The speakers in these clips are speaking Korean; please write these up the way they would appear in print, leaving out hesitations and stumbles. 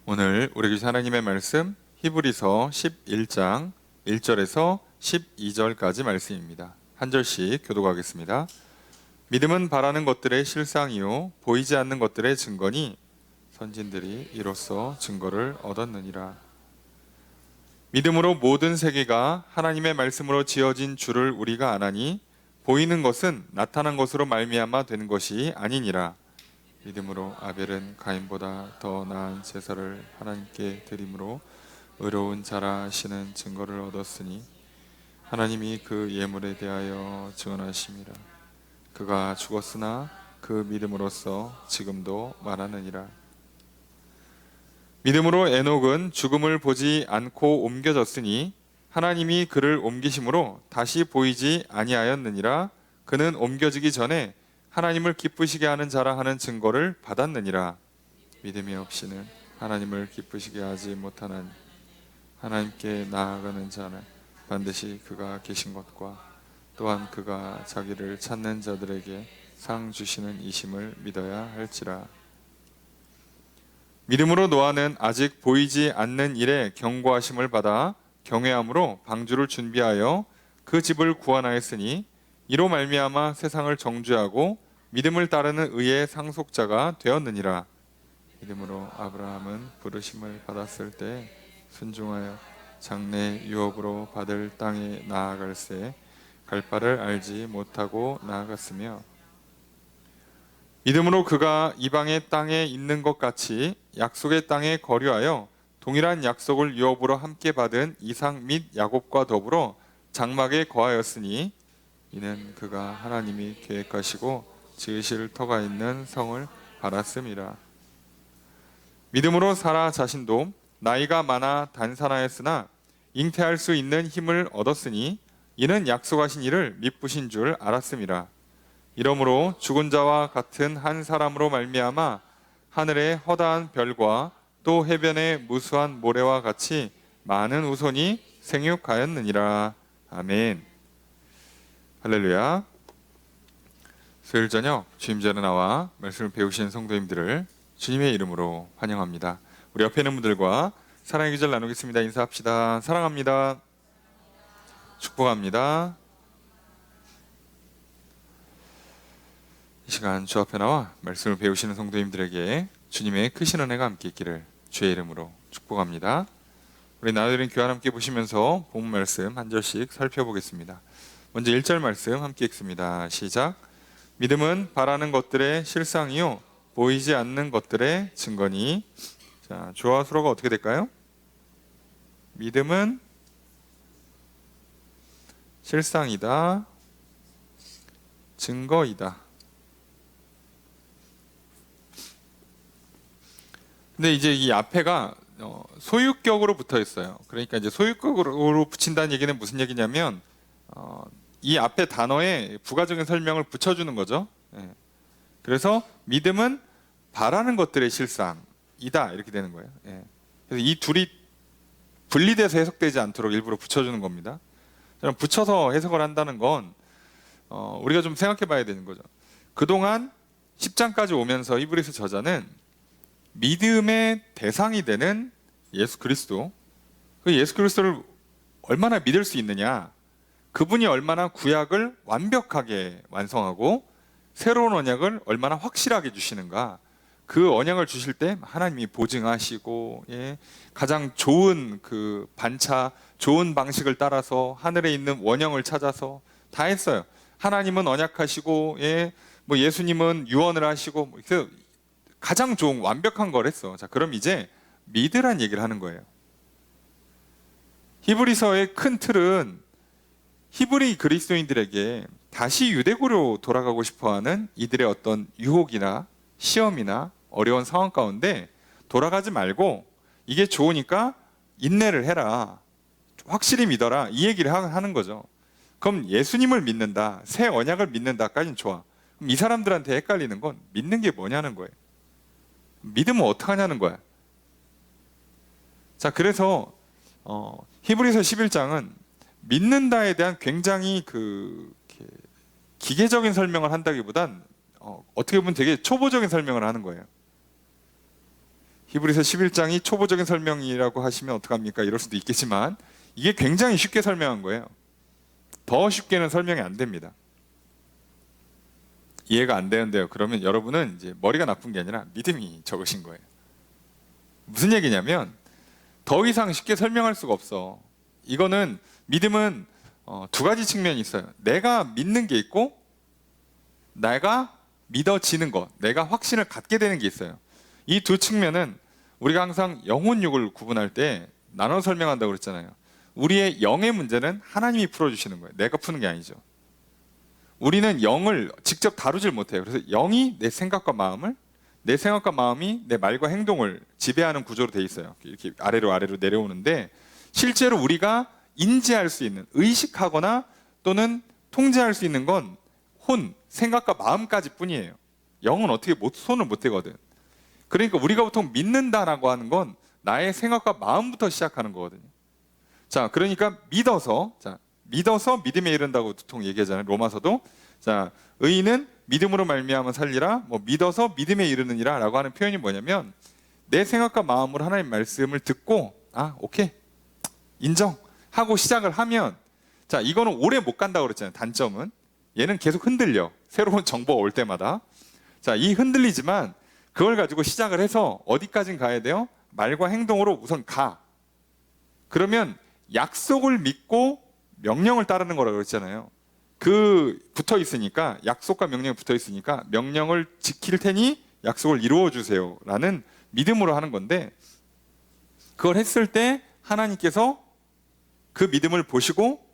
오늘 우리 주신 하나님의 말씀 히브리서 11장 1절에서 12절까지 말씀입니다. 한 절씩 교독하겠습니다. 믿음은 바라는 것들의 실상이요 보이지 않는 것들의 증거니 선진들이 이로써 증거를 얻었느니라. 믿음으로 모든 세계가 하나님의 말씀으로 지어진 줄을 우리가 아나니 보이는 것은 나타난 것으로 말미암아 되는 것이 아니니라. 믿음으로 아벨은 가인보다 더 나은 제사를 하나님께 드림으로 의로운 자라 하시는 증거를 얻었으니 하나님이 그 예물에 대하여 증언하심이라. 그가 죽었으나 그 믿음으로써 지금도 말하느니라. 믿음으로 에녹은 죽음을 보지 않고 옮겨졌으니 하나님이 그를 옮기심으로 다시 보이지 아니하였느니라. 그는 옮겨지기 전에 하나님을 기쁘시게 하는 자라 하는 증거를 받았느니라. 믿음이 없이는 하나님을 기쁘시게 하지 못하는 하나님께 나아가는 자는 반드시 그가 계신 것과 또한 그가 자기를 찾는 자들에게 상 주시는 이심을 믿어야 할지라. 믿음으로 노아는 아직 보이지 않는 일에 경고하심을 받아 경외함으로 방주를 준비하여 그 집을 구원하였으니 이로 말미암아 세상을 정죄하고 믿음을 따르는 의의 상속자가 되었느니라. 믿음으로 아브라함은 부르심을 받았을 때 순종하여 장래 유업으로 받을 땅에 나아갈새 갈 바를 알지 못하고 나아갔으며 믿음으로 그가 이방의 땅에 있는 것 같이 약속의 땅에 거류하여 동일한 약속을 유업으로 함께 받은 이삭 및 야곱과 더불어 장막에 거하였으니 이는 그가 하나님이 계획하시고 지으실 터가 있는 성을 바랐음이라. 믿음으로 사라 자신도 나이가 많아 단산하였으나 잉태할 수 있는 힘을 얻었으니 이는 약속하신 이를 미쁘신 줄 알았음이라. 이러므로 죽은 자와 같은 한 사람으로 말미암아 하늘의 허다한 별과 또 해변의 무수한 모래와 같이 많은 후손이 생육하였느니라. 아멘. 할렐루야. 수요일 저녁 주임자로 나와 말씀을 배우시는 성도님들을 주님의 이름으로 환영합니다. 우리 옆에 있는 분들과 사랑의 기절 나누겠습니다. 인사합시다. 사랑합니다. 축복합니다. 이 시간 주 앞에 나와 말씀을 배우시는 성도님들에게 주님의 크신 은혜가 함께 있기를 주의 이름으로 축복합니다. 우리 나누는 교환 함께 보시면서 본 말씀 한 절씩 살펴보겠습니다. 먼저 1절 말씀 함께 읽습니다. 시작. 믿음은 바라는 것들의 실상이요 보이지 않는 것들의 증거니. 자, 주어 수로가 어떻게 될까요? 믿음은 실상이다, 증거이다. 근데 이제 이 앞에가 소유격으로 붙어 있어요. 그러니까 이제 소유격으로 붙인다는 얘기는 무슨 얘기냐면 이 앞에 단어에 부가적인 설명을 붙여주는 거죠. 그래서 믿음은 바라는 것들의 실상이다 이렇게 되는 거예요. 그래서 이 둘이 분리돼서 해석되지 않도록 일부러 붙여주는 겁니다. 저는 붙여서 해석을 한다는 건 우리가 좀 생각해 봐야 되는 거죠. 그동안 10장까지 오면서 히브리서 저자는 믿음의 대상이 되는 예수 그리스도, 그 예수 그리스도를 얼마나 믿을 수 있느냐, 그분이 얼마나 구약을 완벽하게 완성하고 새로운 언약을 얼마나 확실하게 주시는가, 그 언약을 주실 때 하나님이 보증하시고 가장 좋은 그 반차, 좋은 방식을 따라서 하늘에 있는 원형을 찾아서 다 했어요. 하나님은 언약하시고 뭐 예수님은 유언을 하시고 그래서 가장 좋은 완벽한 걸 했어. 자, 그럼 이제 믿으란 얘기를 하는 거예요. 히브리서의 큰 틀은 히브리 그리스도인들에게 다시 유대교로 돌아가고 싶어하는 이들의 어떤 유혹이나 시험이나 어려운 상황 가운데 돌아가지 말고 이게 좋으니까 인내를 해라, 확실히 믿어라, 이 얘기를 하는 거죠. 그럼 예수님을 믿는다, 새 언약을 믿는다까지는 좋아. 그럼 이 사람들한테 헷갈리는 건 믿는 게 뭐냐는 거예요. 믿으면 어떡하냐는 거야. 자, 그래서 히브리서 11장은 믿는다에 대한 굉장히 기계적인 설명을 한다기보단 어떻게 보면 되게 초보적인 설명을 하는 거예요. 히브리서 11장이 초보적인 설명이라고 하시면 어떡합니까? 이럴 수도 있겠지만 이게 굉장히 쉽게 설명한 거예요. 더 쉽게는 설명이 안 됩니다. 이해가 안 되는데요. 그러면 여러분은 이제 머리가 나쁜 게 아니라 믿음이 적으신 거예요. 무슨 얘기냐면 더 이상 쉽게 설명할 수가 없어. 이거는 믿음은 두 가지 측면이 있어요. 내가 믿는 게 있고 내가 믿어지는 것, 내가 확신을 갖게 되는 게 있어요. 이 두 측면은 우리가 항상 영혼육을 구분할 때 나눠 설명한다고 그랬잖아요. 우리의 영의 문제는 하나님이 풀어주시는 거예요. 내가 푸는 게 아니죠. 우리는 영을 직접 다루질 못해요. 그래서 영이 내 생각과 마음을, 내 생각과 마음이 내 말과 행동을 지배하는 구조로 돼 있어요. 이렇게 아래로 내려오는데 실제로 우리가 인지할 수 있는, 의식하거나 또는 통제할 수 있는 건 생각과 마음까지 뿐이에요. 영은 어떻게 손을 못 대거든. 그러니까 우리가 보통 믿는다라고 하는 건 나의 생각과 마음부터 시작하는 거거든요. 자, 그러니까 믿어서 믿음에 이른다고 보통 얘기하잖아요. 로마서도 의인은 믿음으로 말미암아 살리라, 믿어서 믿음에 이르느니라라고 하는 표현이 뭐냐면 내 생각과 마음으로 하나님 말씀을 듣고 오케이 인정하고 시작을 하면 이거는 오래 못 간다고 그랬잖아요. 단점은 얘는 계속 흔들려. 새로운 정보가 올 때마다 이 흔들리지만 그걸 가지고 시작을 해서 어디까진 가야 돼요? 말과 행동으로 우선 가. 그러면 약속을 믿고 명령을 따르는 거라고 그랬잖아요. 붙어 있으니까, 약속과 명령이 붙어 있으니까 명령을 지킬 테니 약속을 이루어 주세요 라는 믿음으로 하는 건데, 그걸 했을 때 하나님께서 그 믿음을 보시고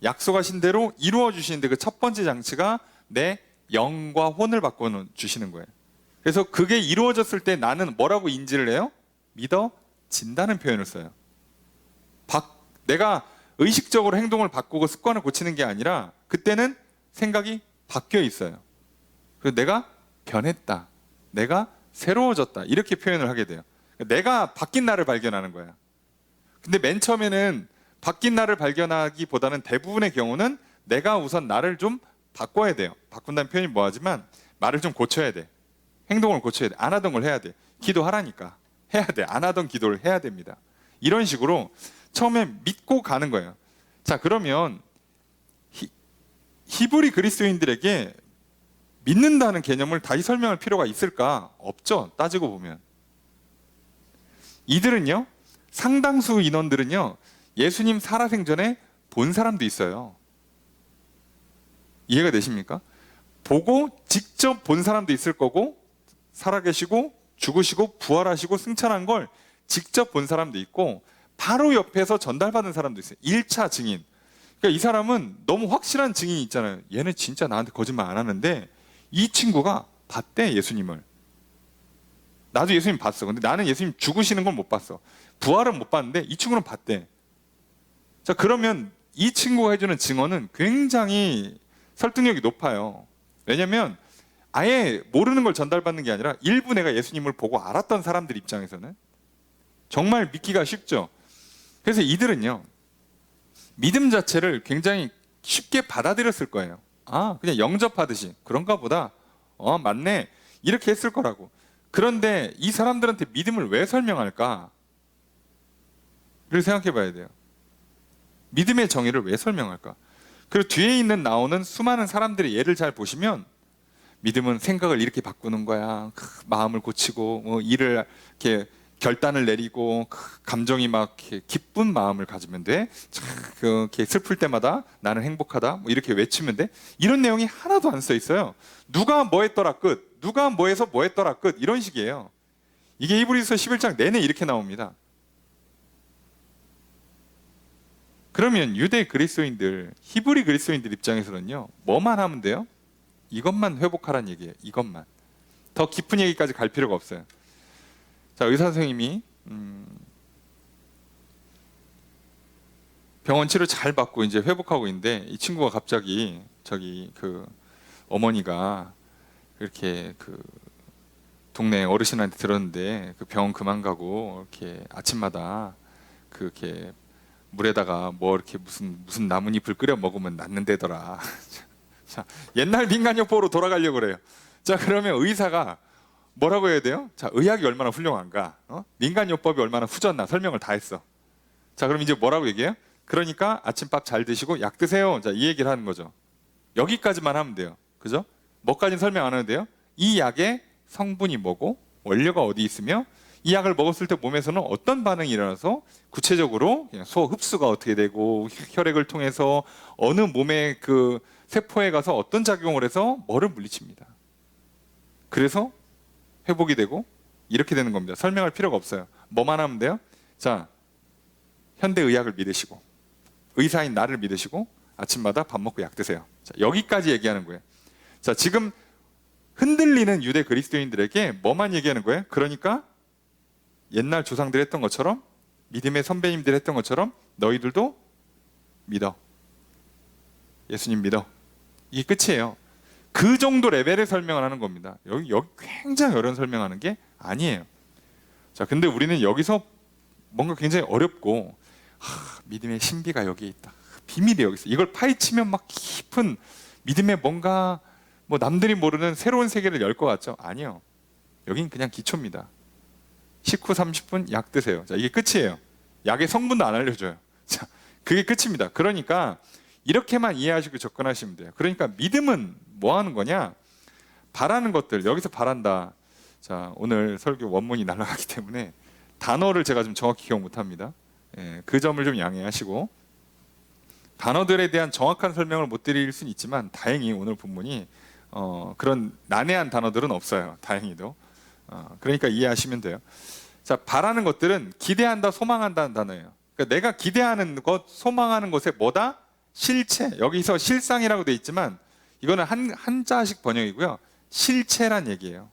약속하신 대로 이루어 주시는데 그 첫 번째 장치가 내 영과 혼을 바꿔 주시는 거예요. 그래서 그게 이루어졌을 때 나는 뭐라고 인지를 해요? 믿어진다는 표현을 써요. 내가 의식적으로 행동을 바꾸고 습관을 고치는 게 아니라 그때는 생각이 바뀌어 있어요. 그래서 내가 변했다, 내가 새로워졌다, 이렇게 표현을 하게 돼요. 내가 바뀐 나를 발견하는 거야. 근데 맨 처음에는 바뀐 나를 발견하기보다는 대부분의 경우는 내가 우선 나를 좀 바꿔야 돼요. 바꾼다는 표현이 뭐하지만 말을 좀 고쳐야 돼. 행동을 고쳐야 돼. 안 하던 걸 해야 돼. 기도하라니까 해야 돼. 안 하던 기도를 해야 됩니다. 이런 식으로 처음에 믿고 가는 거예요. 자, 그러면 히브리 그리스도인들에게 믿는다는 개념을 다시 설명할 필요가 있을까? 없죠. 따지고 보면 이들은요, 상당수 인원들은요 예수님 살아생전에 본 사람도 있어요. 이해가 되십니까? 보고 직접 본 사람도 있을 거고, 살아계시고 죽으시고 부활하시고 승천한 걸 직접 본 사람도 있고, 바로 옆에서 전달받은 사람도 있어요. 1차 증인. 그러니까 이 사람은 너무 확실한 증인이 있잖아요. 얘는 진짜 나한테 거짓말 안 하는데 이 친구가 봤대, 예수님을. 나도 예수님 봤어. 근데 나는 예수님 죽으시는 걸 못 봤어. 부활은 못 봤는데 이 친구는 봤대. 자, 그러면 이 친구가 해주는 증언은 굉장히 설득력이 높아요. 왜냐면 아예 모르는 걸 전달받는 게 아니라 일부 내가 예수님을 보고 알았던 사람들 입장에서는 정말 믿기가 쉽죠. 그래서 이들은요, 믿음 자체를 굉장히 쉽게 받아들였을 거예요. 그냥 영접하듯이 그런가 보다, 맞네, 이렇게 했을 거라고. 그런데 이 사람들한테 믿음을 왜 설명할까? 를 생각해 봐야 돼요. 믿음의 정의를 왜 설명할까? 그리고 뒤에 나오는 수많은 사람들의 예를 잘 보시면 믿음은 생각을 이렇게 바꾸는 거야. 마음을 고치고 일을 이렇게 결단을 내리고 감정이 막 이렇게 기쁜 마음을 가지면 돼. 이렇게 슬플 때마다 나는 행복하다, 이렇게 외치면 돼. 이런 내용이 하나도 안 써 있어요. 누가 뭐 했더라 끝, 누가 뭐 해서 뭐 했더라 끝, 이런 식이에요. 이게 히브리서 11장 내내 이렇게 나옵니다. 그러면 유대 그리스도인들, 히브리 그리스도인들 입장에서는요, 뭐만 하면 돼요? 이것만 회복하라는 얘기예요. 이것만. 더 깊은 얘기까지 갈 필요가 없어요. 자, 의사 선생님이 병원 치료 잘 받고 이제 회복하고 있는데, 이 친구가 갑자기 어머니가 이렇게 동네 어르신한테 들었는데 병원 그만 가고 이렇게 아침마다 그렇게 물에다가 이렇게 무슨 나뭇잎을 끓여 먹으면 낫는데더라. 자, 옛날 민간요법으로 돌아가려고 그래요. 자, 그러면 의사가 뭐라고 해야 돼요? 자, 의학이 얼마나 훌륭한가? 민간요법이 얼마나 후졌나? 설명을 다 했어. 자, 그럼 이제 뭐라고 얘기해요? 그러니까 아침밥 잘 드시고 약 드세요. 자, 이 얘기를 하는 거죠. 여기까지만 하면 돼요. 그죠? 뭐까지는 설명 안 해도 돼요? 이 약의 성분이 뭐고 원료가 어디 있으며 이 약을 먹었을 때 몸에서는 어떤 반응이 일어나서 구체적으로 그냥 소 흡수가 어떻게 되고 혈액을 통해서 어느 몸의 그 세포에 가서 어떤 작용을 해서 뭐를 물리칩니다. 그래서 회복이 되고 이렇게 되는 겁니다. 설명할 필요가 없어요. 뭐만 하면 돼요? 자, 현대의학을 믿으시고 의사인 나를 믿으시고 아침마다 밥 먹고 약 드세요. 자, 여기까지 얘기하는 거예요. 자, 지금 흔들리는 유대 그리스도인들에게 뭐만 얘기하는 거예요? 그러니까 옛날 조상들 했던 것처럼 믿음의 선배님들 했던 것처럼 너희들도 믿어. 예수님 믿어. 이게 끝이에요. 그 정도 레벨의 설명을 하는 겁니다. 여기 굉장히 어려운 설명하는 게 아니에요. 자, 근데 우리는 여기서 뭔가 굉장히 어렵고 믿음의 신비가 여기 있다. 비밀이 여기 있어. 이걸 파헤치면 막 깊은 믿음의 뭔가 뭐 남들이 모르는 새로운 세계를 열 것 같죠? 아니요. 여긴 그냥 기초입니다. 식후 30분 약 드세요. 자, 이게 끝이에요. 약의 성분도 안 알려줘요. 자, 그게 끝입니다. 그러니까 이렇게만 이해하시고 접근하시면 돼요. 그러니까 믿음은 뭐 하는 거냐? 바라는 것들, 여기서 바란다. 자, 오늘 설교 원문이 날아가기 때문에 단어를 제가 좀 정확히 기억 못합니다. 그 점을 좀 양해하시고 단어들에 대한 정확한 설명을 못 드릴 수는 있지만 다행히 오늘 본문이 그런 난해한 단어들은 없어요. 다행히도. 그러니까 이해하시면 돼요. 자, 바라는 것들은 기대한다, 소망한다는 단어예요. 그러니까 내가 기대하는 것, 소망하는 것에 뭐다? 실체. 여기서 실상이라고 돼 있지만 이거는 한자식 번역이고요. 실체란 얘기예요.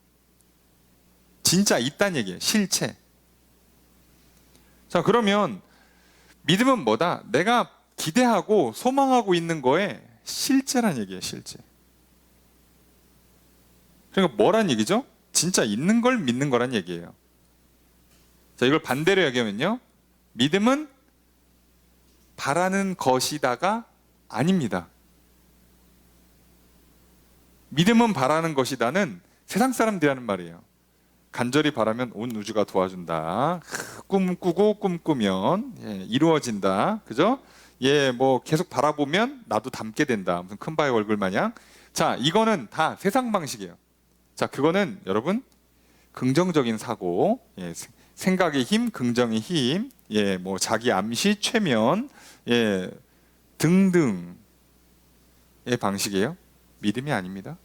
진짜 있단 얘기예요. 실체. 자, 그러면 믿음은 뭐다? 내가 기대하고 소망하고 있는 거에 실제란 얘기예요. 실제. 그러니까 뭐란 얘기죠? 진짜 있는 걸 믿는 거란 얘기예요. 자, 이걸 반대로 얘기하면요. 믿음은 바라는 것이다가 아닙니다. 믿음은 바라는 것이다는 세상 사람들이 하는 말이에요. 간절히 바라면 온 우주가 도와준다. 꿈 꾸고 꿈 꾸면 이루어진다. 그죠? 뭐 계속 바라보면 나도 닮게 된다. 무슨 큰 바의 얼굴 마냥. 자, 이거는 다 세상 방식이에요. 자, 그거는 여러분 긍정적인 사고, 생각의 힘, 긍정의 힘, 뭐 자기 암시, 최면, 등등의 방식이에요. 믿음이 아닙니다.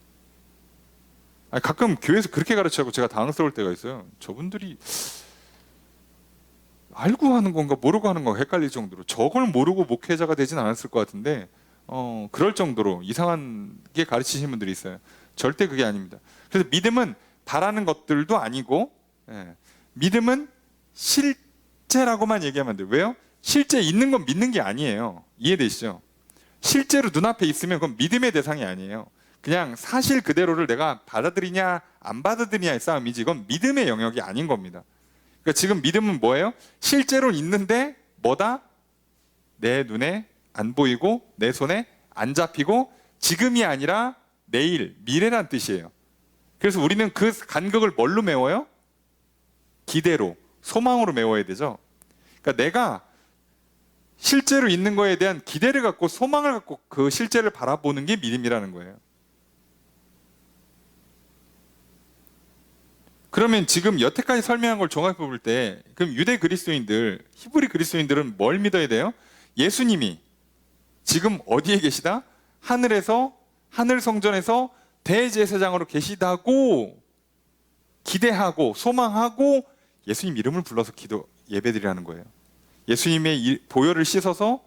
가끔 교회에서 그렇게 가르치고 제가 당황스러울 때가 있어요. 저분들이 알고 하는 건가 모르고 하는 건가 헷갈릴 정도로 저걸 모르고 목회자가 되진 않았을 것 같은데 그럴 정도로 이상한 게 가르치시는 분들이 있어요. 절대 그게 아닙니다. 그래서 믿음은 바라는 것들도 아니고 믿음은 실제라고만 얘기하면 돼요. 왜요? 실제 있는 건 믿는 게 아니에요. 이해되시죠? 실제로 눈앞에 있으면 그건 믿음의 대상이 아니에요. 그냥 사실 그대로를 내가 받아들이냐 안 받아들이냐의 싸움이지 이건 믿음의 영역이 아닌 겁니다. 그러니까 지금 믿음은 뭐예요? 실제로 있는데 뭐다? 내 눈에 안 보이고 내 손에 안 잡히고 지금이 아니라 내일, 미래란 뜻이에요. 그래서 우리는 그 간격을 뭘로 메워요? 기대로, 소망으로 메워야 되죠. 그러니까 내가 실제로 있는 거에 대한 기대를 갖고 소망을 갖고 그 실제를 바라보는 게 믿음이라는 거예요. 그러면 지금 여태까지 설명한 걸 종합해 볼 때 그럼 유대 그리스도인들, 히브리 그리스도인들은 뭘 믿어야 돼요? 예수님이 지금 어디에 계시다? 하늘에서, 하늘 성전에서 대제사장으로 계시다고 기대하고 소망하고 예수님 이름을 불러서 예배드리라는 거예요. 예수님의 보혈을 씻어서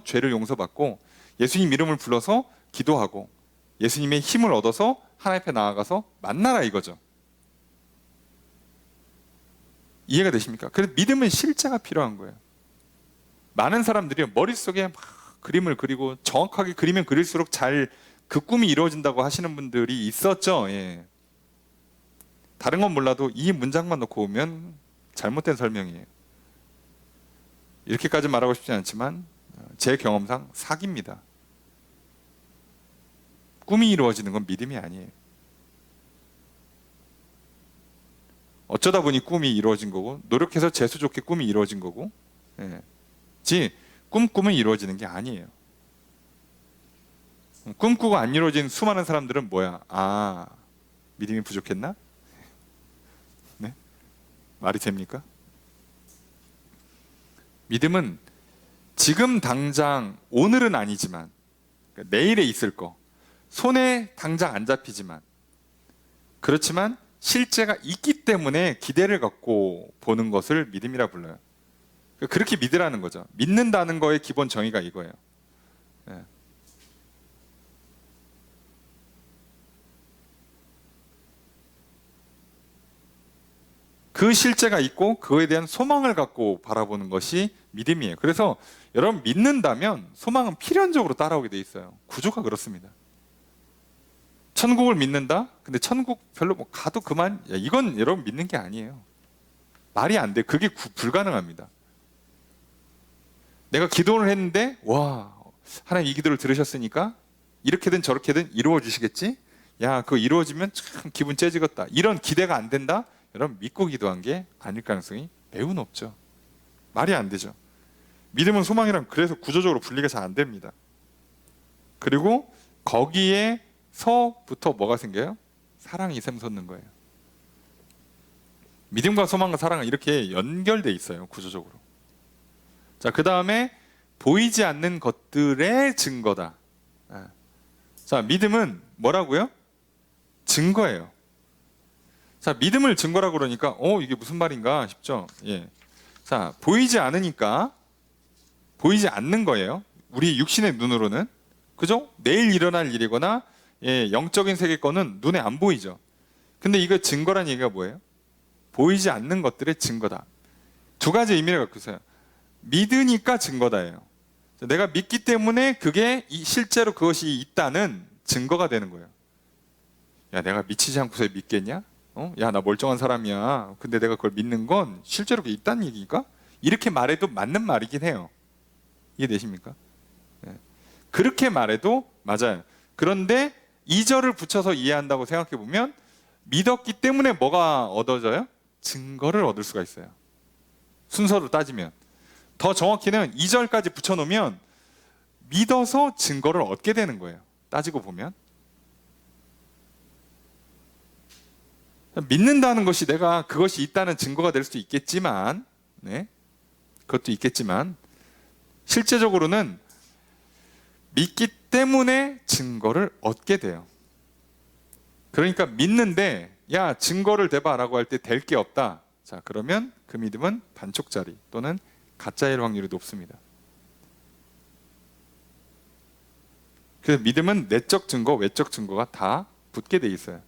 죄를 용서받고 예수님 이름을 불러서 기도하고 예수님의 힘을 얻어서 하나님 앞에 나아가서 만나라 이거죠. 이해가 되십니까? 그래서 믿음은 실제가 필요한 거예요. 많은 사람들이 머릿속에 막 그림을 그리고 정확하게 그리면 그릴수록 잘 그 꿈이 이루어진다고 하시는 분들이 있었죠. 다른 건 몰라도 이 문장만 놓고 오면 잘못된 설명이에요. 이렇게까지 말하고 싶지 않지만 제 경험상 사기입니다. 꿈이 이루어지는 건 믿음이 아니에요. 어쩌다 보니 꿈이 이루어진 거고, 노력해서 재수 좋게 꿈이 이루어진 거고, 예. 꿈꾸면 이루어지는 게 아니에요. 꿈꾸고 안 이루어진 수많은 사람들은 뭐야? 아, 믿음이 부족했나? 네? 말이 됩니까? 믿음은 지금 당장, 오늘은 아니지만, 그러니까 내일에 있을 거, 손에 당장 안 잡히지만, 그렇지만 실제가 있기 때문에 기대를 갖고 보는 것을 믿음이라 불러요. 그렇게 믿으라는 거죠. 믿는다는 거의 기본 정의가 이거예요. 네. 그 실제가 있고 그거에 대한 소망을 갖고 바라보는 것이 믿음이에요. 그래서 여러분 믿는다면 소망은 필연적으로 따라오게 돼 있어요. 구조가 그렇습니다. 천국을 믿는다? 근데 천국 별로 뭐 가도 그만. 야, 이건 여러분 믿는 게 아니에요. 말이 안 돼. 그게 불가능합니다. 내가 기도를 했는데 와, 하나님 이 기도를 들으셨으니까 이렇게든 저렇게든 이루어 주시겠지? 야, 그거 이루어지면 참 기분 째지겠다. 이런 기대가 안 된다? 여러분 믿고 기도한 게 아닐 가능성이 매우 높죠. 말이 안 되죠. 믿음은 소망이랑 그래서 구조적으로 분리가 잘 안 됩니다. 그리고 거기에서부터 뭐가 생겨요? 사랑이 샘솟는 거예요. 믿음과 소망과 사랑은 이렇게 연결돼 있어요. 구조적으로. 자, 그 다음에 보이지 않는 것들의 증거다. 자, 믿음은 뭐라고요? 증거예요. 자, 믿음을 증거라고 그러니까 이게 무슨 말인가 싶죠? 예. 자, 보이지 않으니까 보이지 않는 거예요. 우리 육신의 눈으로는. 그죠? 내일 일어날 일이거나 영적인 세계 거는 눈에 안 보이죠. 근데 이거 증거란 얘기가 뭐예요? 보이지 않는 것들의 증거다. 두 가지 의미를 갖고 있어요. 믿으니까 증거다예요. 내가 믿기 때문에 그게 실제로 그것이 있다는 증거가 되는 거예요. 야, 내가 미치지 않고서 믿겠냐? 야, 나 멀쩡한 사람이야. 근데 내가 그걸 믿는 건 실제로 그게 있다는 얘기니까? 이렇게 말해도 맞는 말이긴 해요. 이해되십니까? 네. 그렇게 말해도 맞아요. 그런데 2절을 붙여서 이해한다고 생각해 보면 믿었기 때문에 뭐가 얻어져요? 증거를 얻을 수가 있어요. 순서로 따지면. 더 정확히는 2절까지 붙여놓으면 믿어서 증거를 얻게 되는 거예요. 따지고 보면. 믿는다는 것이 내가 그것이 있다는 증거가 될 수도 있겠지만, 네, 그것도 있겠지만, 실제적으로는 믿기 때문에 증거를 얻게 돼요. 그러니까 믿는데, 야, 증거를 대봐라고 할 때 될 게 없다. 자, 그러면 그 믿음은 반쪽짜리 또는 가짜일 확률이 높습니다. 그래서 믿음은 내적 증거, 외적 증거가 다 붙게 돼 있어요.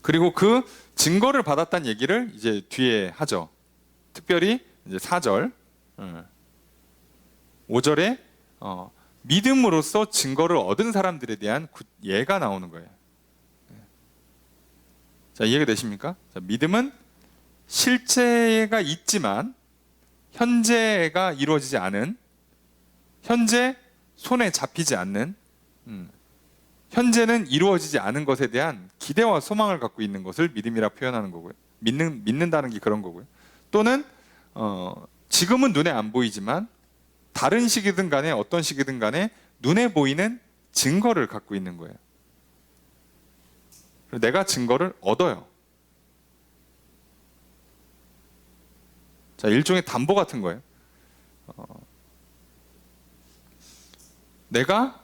그리고 그 증거를 받았다는 얘기를 이제 뒤에 하죠. 특별히 이제 4절, 5절에 믿음으로써 증거를 얻은 사람들에 대한 예가 나오는 거예요. 자, 이해가 되십니까? 자, 믿음은 실체가 있지만 현재가 이루어지지 않은, 현재 손에 잡히지 않는, 현재는 이루어지지 않은 것에 대한 기대와 소망을 갖고 있는 것을 믿음이라 표현하는 거고요. 믿는다는 게 그런 거고요. 또는 지금은 눈에 안 보이지만 다른 시기든 간에 어떤 시기든 간에 눈에 보이는 증거를 갖고 있는 거예요. 내가 증거를 얻어요. 자, 일종의 담보 같은 거예요. 내가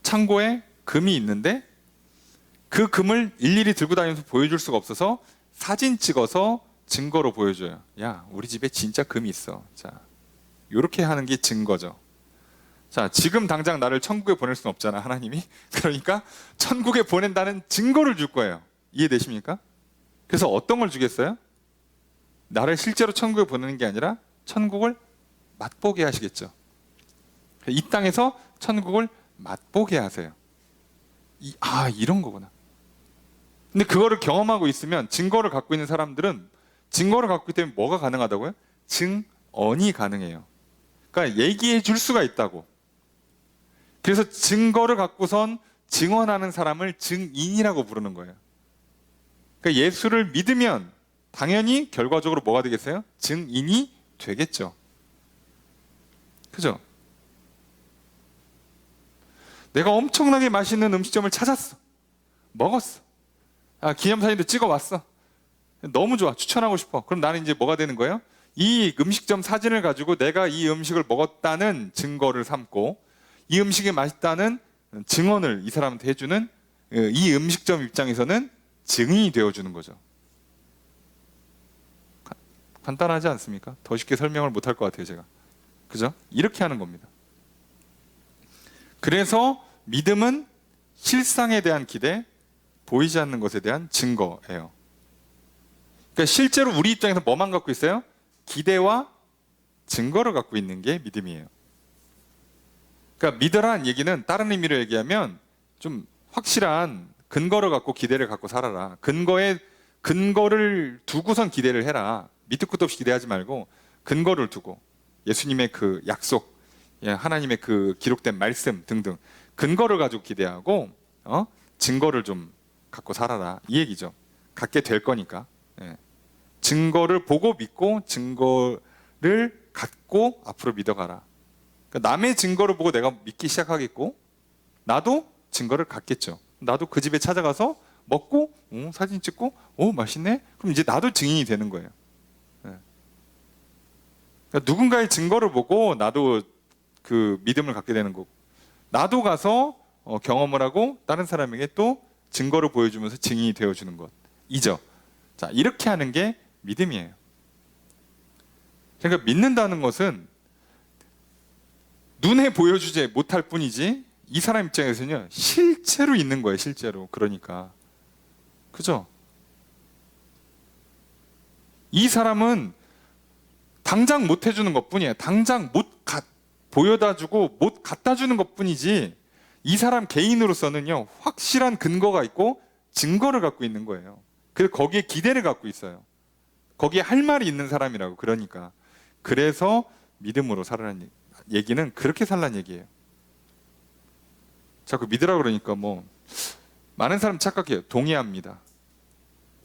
창고에 금이 있는데 그 금을 일일이 들고 다니면서 보여줄 수가 없어서 사진 찍어서 증거로 보여줘요. 야, 우리 집에 진짜 금이 있어. 자, 이렇게 하는 게 증거죠. 자, 지금 당장 나를 천국에 보낼 수는 없잖아, 하나님이. 그러니까 천국에 보낸다는 증거를 줄 거예요. 이해되십니까? 그래서 어떤 걸 주겠어요? 나를 실제로 천국에 보내는 게 아니라 천국을 맛보게 하시겠죠. 이 땅에서 천국을 맛보게 하세요. 이런 거구나. 근데 그거를 경험하고 있으면, 증거를 갖고 있는 사람들은 증거를 갖고 있기 때문에 뭐가 가능하다고요? 증언이 가능해요. 그러니까 얘기해 줄 수가 있다고. 그래서 증거를 갖고선 증언하는 사람을 증인이라고 부르는 거예요. 그러니까 예수를 믿으면 당연히 결과적으로 뭐가 되겠어요? 증인이 되겠죠. 그죠? 내가 엄청나게 맛있는 음식점을 찾았어. 먹었어. 기념사진도 찍어왔어. 너무 좋아. 추천하고 싶어. 그럼 나는 이제 뭐가 되는 거예요? 이 음식점 사진을 가지고 내가 이 음식을 먹었다는 증거를 삼고 이 음식이 맛있다는 증언을 이 사람한테 해주는 이 음식점 입장에서는 증인이 되어주는 거죠. 간단하지 않습니까? 더 쉽게 설명을 못할 것 같아요, 제가. 그죠? 이렇게 하는 겁니다. 그래서 믿음은 실상에 대한 기대, 보이지 않는 것에 대한 증거예요. 그러니까 실제로 우리 입장에서 뭐만 갖고 있어요? 기대와 증거를 갖고 있는 게 믿음이에요. 그러니까 믿으라는 얘기는 다른 의미로 얘기하면 좀 확실한 근거를 갖고 기대를 갖고 살아라. 근거를 두고선 기대를 해라. 밑도 끝도 없이 기대하지 말고 근거를 두고 예수님의 그 약속, 하나님의 그 기록된 말씀 등등 근거를 가지고 기대하고 증거를 좀 갖고 살아라. 이 얘기죠. 갖게 될 거니까. 증거를 보고 믿고 증거를 갖고 앞으로 믿어가라. 그러니까 남의 증거를 보고 내가 믿기 시작하겠고 나도 증거를 갖겠죠. 나도 그 집에 찾아가서 먹고 사진 찍고 맛있네? 그럼 이제 나도 증인이 되는 거예요. 그러니까 누군가의 증거를 보고 나도 그 믿음을 갖게 되는 거고 나도 가서 경험을 하고 다른 사람에게 또 증거를 보여주면서 증인이 되어주는 것이죠. 자, 이렇게 하는 게 믿음이에요. 그러니까 믿는다는 것은 눈에 보여주지 못할 뿐이지 이 사람 입장에서는요 실제로 있는 거예요. 실제로. 그러니까 그죠? 이 사람은 당장 못 해주는 것뿐이에요. 당장 보여다주고 못 갖다주는 것뿐이지 이 사람 개인으로서는요 확실한 근거가 있고 증거를 갖고 있는 거예요. 그래서 거기에 기대를 갖고 있어요. 거기에 할 말이 있는 사람이라고. 그러니까 그래서 믿음으로 살아라는 얘기는 그렇게 살라는 얘기예요. 자꾸 믿으라 그러니까 많은 사람 착각해요. 동의합니다.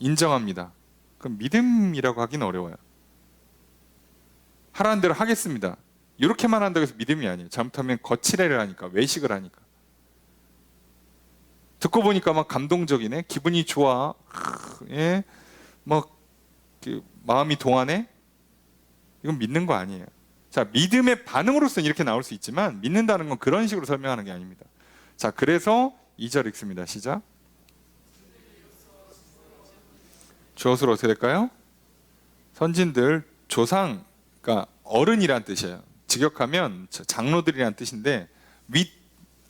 인정합니다. 그럼 믿음이라고 하기는 어려워요. 하라는 대로 하겠습니다. 이렇게만 한다고 해서 믿음이 아니에요. 잘못하면 거칠애를 하니까, 외식을 하니까. 듣고 보니까 막 감동적이네. 기분이 좋아. 마음이 동하네. 이건 믿는 거 아니에요. 자, 믿음의 반응으로서는 이렇게 나올 수 있지만 믿는다는 건 그런 식으로 설명하는 게 아닙니다. 자, 그래서 2절 읽습니다. 시작. 주어수로 어떻게 될까요? 선진들, 조상, 그러니까 어른이란 뜻이에요. 직역하면 장로들이란 뜻인데 윗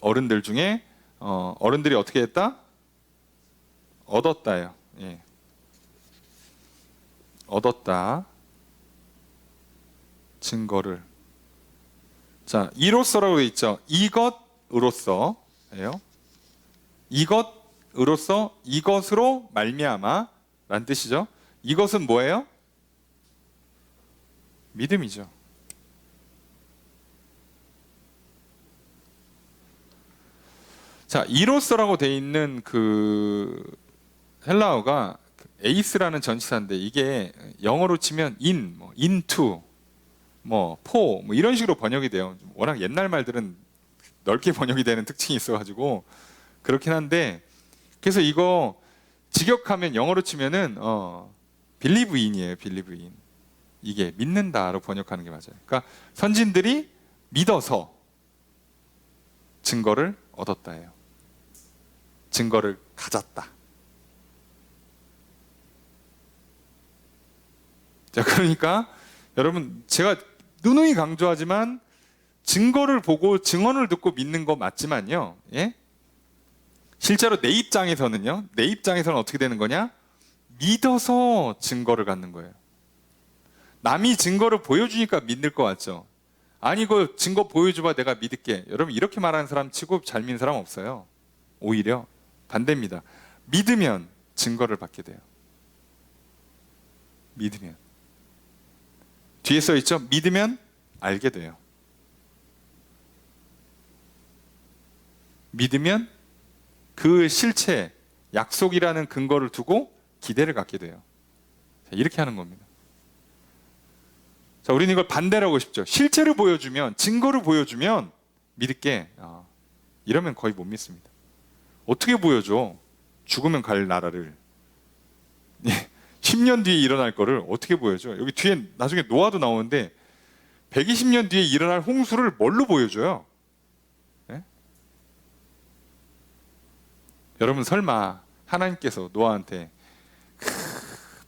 어른들 중에 어른들이 어떻게 했다? 얻었다요. 예. 얻었다. 증거를. 자, 이로써라고 돼 있죠. 이것으로써예요. 이것으로써, 이것으로 말미암아 라는 뜻이죠. 이것은 뭐예요? 믿음이죠. 자, 이로써라고 돼 있는 그 헬라어가 에이스라는 전치사인데 이게 영어로 치면 into, for 이런 식으로 번역이 돼요. 워낙 옛날 말들은 넓게 번역이 되는 특징이 있어가지고 그렇긴 한데 그래서 이거 직역하면 영어로 치면은 believe in이에요. believe in. 이게 믿는다로 번역하는 게 맞아요. 그러니까 선진들이 믿어서 증거를 얻었다예요. 증거를 가졌다. 자, 그러니까 여러분 제가 누누이 강조하지만 증거를 보고 증언을 듣고 믿는 거 맞지만요. 예? 실제로 내 입장에서는 어떻게 되는 거냐? 믿어서 증거를 갖는 거예요. 남이 증거를 보여주니까 믿을 것 같죠? 아니, 그 증거 보여줘봐 내가 믿을게. 여러분 이렇게 말하는 사람 치고 잘 믿는 사람 없어요. 오히려 반대입니다. 믿으면 증거를 받게 돼요. 믿으면. 뒤에 써 있죠? 믿으면 알게 돼요. 믿으면 그 실체, 약속이라는 근거를 두고 기대를 갖게 돼요. 자, 이렇게 하는 겁니다. 자, 우리는 이걸 반대로 하고 싶죠. 실체를 보여주면, 증거를 보여주면 믿을게. 이러면 거의 못 믿습니다. 어떻게 보여줘? 죽으면 갈 나라를. 10년 뒤에 일어날 거를 어떻게 보여줘? 여기 뒤에 나중에 노아도 나오는데 120년 뒤에 일어날 홍수를 뭘로 보여줘요? 네? 여러분 설마 하나님께서 노아한테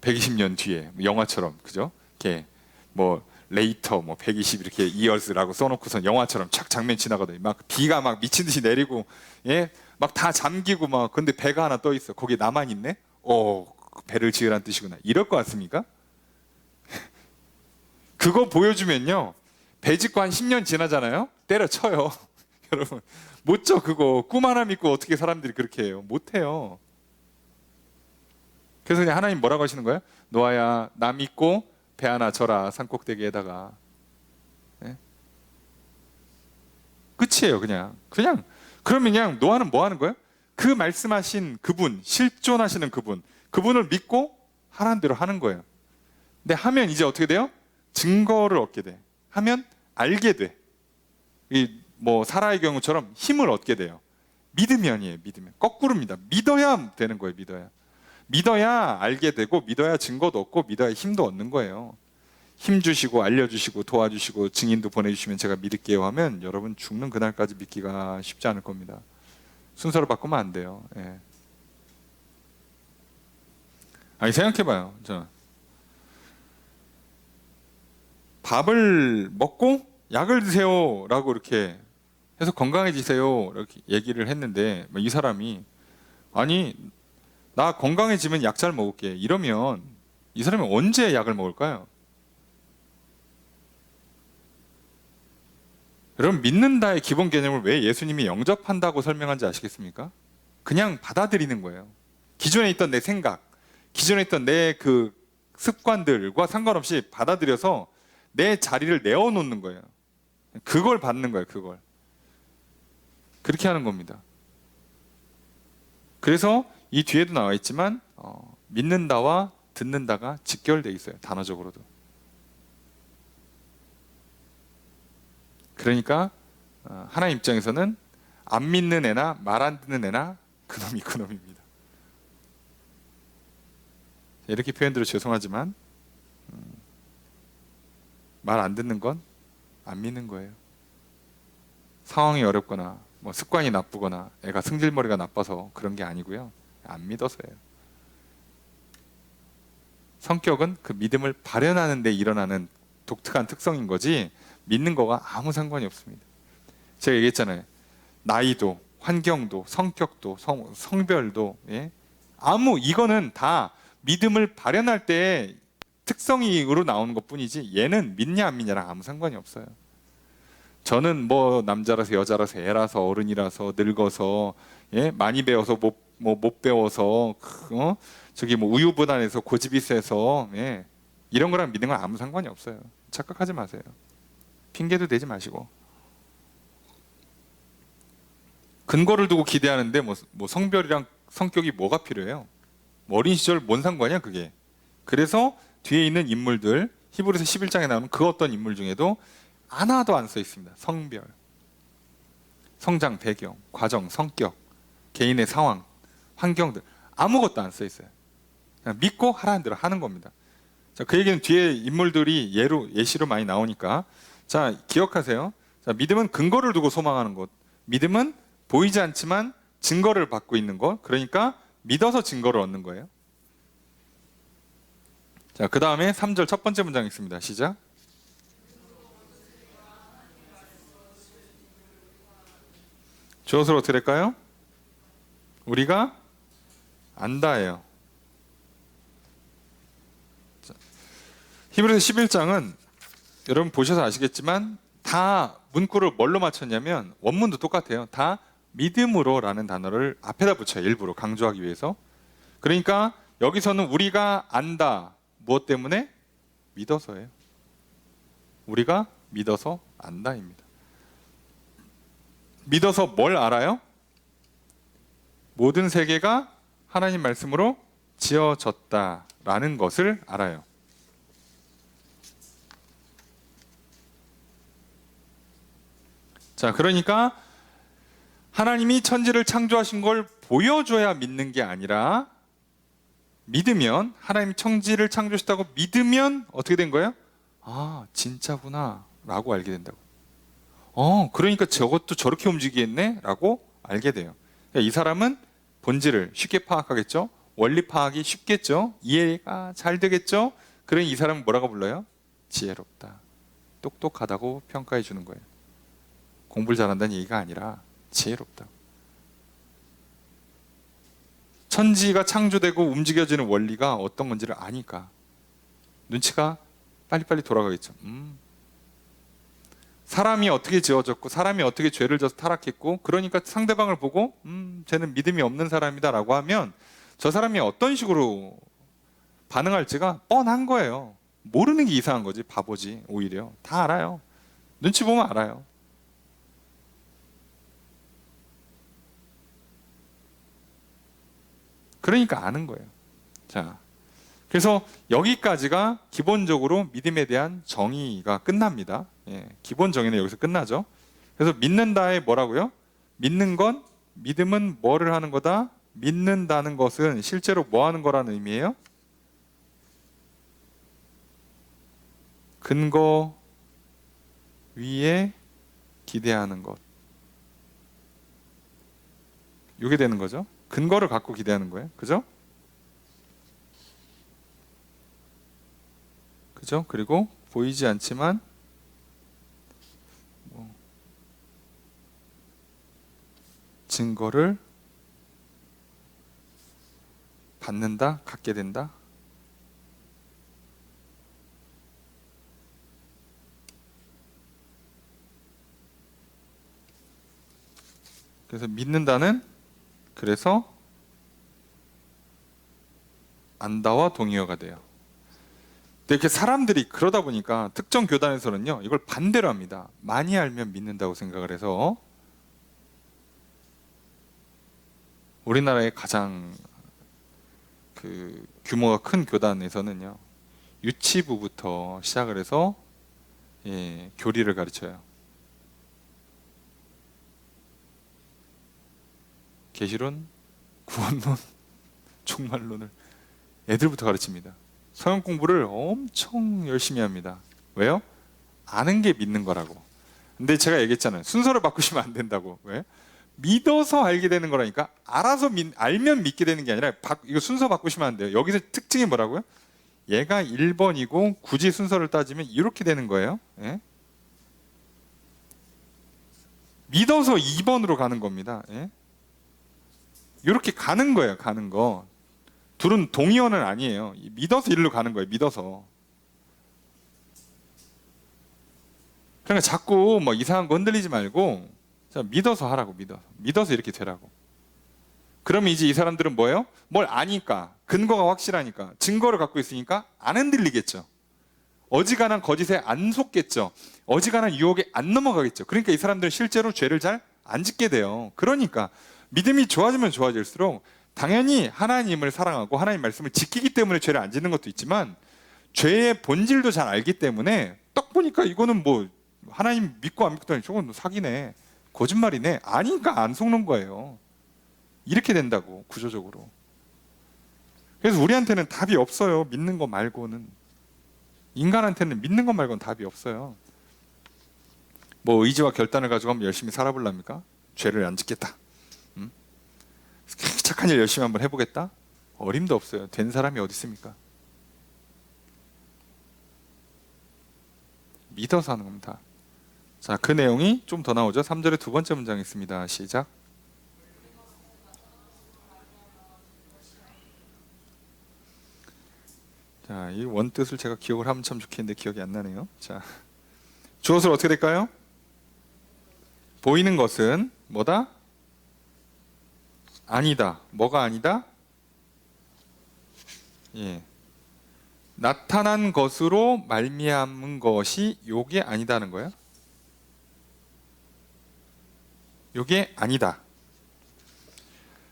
120년 뒤에 영화처럼, 그죠? 이렇게 뭐 레이터 뭐 120 이렇게 이어스라고 써놓고선 영화처럼 착 장면 지나가더니 막 비가 막 미친 듯이 내리고, 예, 막 다 잠기고 막, 근데 배가 하나 떠 있어. 거기에 나만 있네. 배를 지으란 뜻이구나. 이럴 것 같습니까? 그거 보여주면요, 배 짓고 한 10년 지나잖아요. 때려쳐요. 여러분 못 져. 그거 꿈 하나 믿고 어떻게 사람들이 그렇게 해요? 못 해요. 그래서 그냥 하나님 뭐라고 하시는 거예요? 노아야, 나 믿고 배 하나 져라, 산꼭대기에다가. 네? 끝이에요. 그냥 그러면 그냥 노아는 뭐 하는 거예요? 그 말씀하신 그분, 실존하시는 그분을 믿고 하라는 대로 하는 거예요. 근데 하면 이제 어떻게 돼요? 증거를 얻게 돼. 하면 알게 돼. 이 뭐 사라의 경우처럼 힘을 얻게 돼요. 믿으면이에요. 믿으면. 거꾸로입니다. 믿어야 되는 거예요. 믿어야 알게 되고, 믿어야 증거도 얻고, 믿어야 힘도 얻는 거예요. 힘 주시고 알려주시고 도와주시고 증인도 보내주시면 제가 믿을게요 하면 여러분 죽는 그날까지 믿기가 쉽지 않을 겁니다. 순서를 바꾸면 안 돼요. 예. 아니 생각해봐요. 밥을 먹고 약을 드세요 라고 이렇게 해서 건강해지세요 이렇게 얘기를 했는데, 이 사람이 아니 나 건강해지면 약 잘 먹을게 이러면 이 사람이 언제 약을 먹을까요? 여러분 믿는다의 기본 개념을 왜 예수님이 영접한다고 설명한지 아시겠습니까? 그냥 받아들이는 거예요. 기존에 있던 내 생각, 기존에 있던 내 그 습관들과 상관없이 받아들여서 내 자리를 내어놓는 거예요. 그걸 받는 거예요. 그걸 그렇게 하는 겁니다. 그래서 이 뒤에도 나와 있지만 믿는다와 듣는다가 직결되어 있어요. 단어적으로도. 그러니까 하나님 입장에서는 안 믿는 애나 말 안 듣는 애나 그놈이 그놈입니다. 이렇게 표현드려 죄송하지만 말 안 듣는 건 안 믿는 거예요. 상황이 어렵거나 뭐 습관이 나쁘거나 애가 승질머리가 나빠서 그런 게 아니고요. 안 믿어서예요. 성격은 그 믿음을 발현하는 데 일어나는 독특한 특성인 거지 믿는 거가 아무 상관이 없습니다. 제가 얘기했잖아요. 나이도 환경도 성격도 성별도, 예? 이거는 다 믿음을 발현할 때 특성으로 나오는 것뿐이지 얘는 믿냐 안 믿냐랑 아무 상관이 없어요. 저는 뭐 남자라서 여자라서 애라서 어른이라서 늙어서, 예? 많이 배워서 못 배워서 저기 뭐 우유부단해서 고집이 세서, 예? 이런 거랑 믿는 건 아무 상관이 없어요. 착각하지 마세요. 핑계도 대지 마시고. 근거를 두고 기대하는데 뭐 성별이랑 성격이 뭐가 필요해요? 어린 시절 뭔 상관이야 그게. 그래서 뒤에 있는 인물들, 히브리서 11장에 나오는 그 어떤 인물 중에도 하나도 안 써 있습니다. 성별, 성장 배경, 과정, 성격, 개인의 상황, 환경들 아무것도 안 써 있어요. 그냥 믿고 하라는 대로 하는 겁니다. 자, 그 얘기는 뒤에 인물들이 예시로 많이 나오니까 자, 기억하세요. 자, 믿음은 근거를 두고 소망하는 것. 믿음은 보이지 않지만 증거를 받고 있는 것. 그러니까 믿어서 증거를 얻는 거예요. 자, 그 다음에 3절 첫 번째 문장 있습니다. 시작. 주어를 어떻게 될까요? 우리가 안다예요. 자, 히브리서 11장은 여러분 보셔서 아시겠지만 다 문구를 뭘로 맞췄냐면 원문도 똑같아요. 다 믿음으로라는 단어를 앞에다 붙여요. 일부러 강조하기 위해서. 그러니까 여기서는 우리가 안다. 무엇 때문에? 믿어서예요. 우리가 믿어서 안다입니다. 믿어서 뭘 알아요? 모든 세계가 하나님 말씀으로 지어졌다라는 것을 알아요. 자, 그러니까 하나님이 천지를 창조하신 걸 보여줘야 믿는 게 아니라 믿으면, 하나님이 천지를 창조하셨다고 믿으면 어떻게 된 거예요? 아, 진짜구나 라고 알게 된다고. 그러니까 저것도 저렇게 움직이겠네 라고 알게 돼요. 그러니까 이 사람은 본질을 쉽게 파악하겠죠. 원리 파악이 쉽겠죠. 이해가 잘 되겠죠. 그러니 이 사람은 뭐라고 불러요? 지혜롭다, 똑똑하다고 평가해 주는 거예요. 공부를 잘한다는 얘기가 아니라 지혜롭다. 천지가 창조되고 움직여지는 원리가 어떤 건지를 아니까 눈치가 빨리빨리 돌아가겠죠. 사람이 어떻게 지어졌고 사람이 어떻게 죄를 져서 타락했고, 그러니까 상대방을 보고 쟤는 믿음이 없는 사람이다 라고 하면 저 사람이 어떤 식으로 반응할지가 뻔한 거예요. 모르는 게 이상한 거지. 바보지. 오히려 다 알아요. 눈치 보면 알아요. 그러니까 아는 거예요. 자, 그래서 여기까지가 기본적으로 믿음에 대한 정의가 끝납니다. 예, 기본 정의는 여기서 끝나죠. 그래서 믿는다에 뭐라고요? 믿음은 뭐를 하는 거다? 믿는다는 것은 실제로 뭐 하는 거라는 의미예요? 근거 위에 기대하는 것. 이게 되는 거죠. 근거를 갖고 기대하는 거예요. 그죠? 그죠? 그리고 보이지 않지만 증거를 받는다, 갖게 된다. 그래서 믿는다는, 그래서 안다와 동의어가 돼요. 근데 이렇게 사람들이 그러다 보니까 특정 교단에서는요, 이걸 반대로 합니다. 많이 알면 믿는다고 생각을 해서 우리나라의 가장 규모가 큰 교단에서는요, 유치부부터 시작을 해서 교리를 가르쳐요. 계시론, 구원론, 종말론을 애들부터 가르칩니다. 성경 공부를 엄청 열심히 합니다. 왜요? 아는 게 믿는 거라고. 근데 제가 얘기했잖아요. 순서를 바꾸시면 안 된다고. 왜? 믿어서 알게 되는 거라니까. 알아서 알면 믿게 되는 게 아니라 이거 순서 바꾸시면 안 돼요. 여기서 특징이 뭐라고요? 얘가 1번이고 굳이 순서를 따지면 이렇게 되는 거예요. 예? 믿어서 2번으로 가는 겁니다. 예? 이렇게 가는 거예요. 가는 거. 둘은 동의어는 아니에요. 믿어서 일로 가는 거예요. 믿어서. 그러니까 자꾸 뭐 이상한 거 흔들리지 말고 믿어서 하라고. 믿어서 이렇게 되라고. 그러면 이제 이 사람들은 뭐예요? 뭘 아니까, 근거가 확실하니까, 증거를 갖고 있으니까 안 흔들리겠죠. 어지간한 거짓에 안 속겠죠. 어지간한 유혹에 안 넘어가겠죠. 그러니까 이 사람들은 실제로 죄를 잘 안 짓게 돼요. 그러니까 믿음이 좋아지면 좋아질수록 당연히 하나님을 사랑하고 하나님 말씀을 지키기 때문에 죄를 안 짓는 것도 있지만, 죄의 본질도 잘 알기 때문에 딱 보니까 이거는 뭐 하나님 믿고 안 믿고 하니 저건 사기네, 거짓말이네, 아니니까 안 속는 거예요. 이렇게 된다고, 구조적으로. 그래서 우리한테는 답이 없어요. 믿는 거 말고는. 인간한테는 믿는 것 말고는 답이 없어요. 뭐 의지와 결단을 가지고 한번 열심히 살아볼랍니까? 죄를 안 짓겠다, 착한 일 열심히 한번 해보겠다? 어림도 없어요. 된 사람이 어디 있습니까? 믿어서 하는 겁니다. 자, 그 내용이 좀 더 나오죠. 3절의 두 번째 문장이 있습니다. 시작. 자, 이 원뜻을 제가 기억을 하면 참 좋겠는데 기억이 안 나네요. 자, 주어서 어떻게 될까요? 보이는 것은 뭐다? 아니다. 뭐가 아니다? 예. 나타난 것으로 말미암은 것이 요게 아니다는 거예요. 요게 아니다.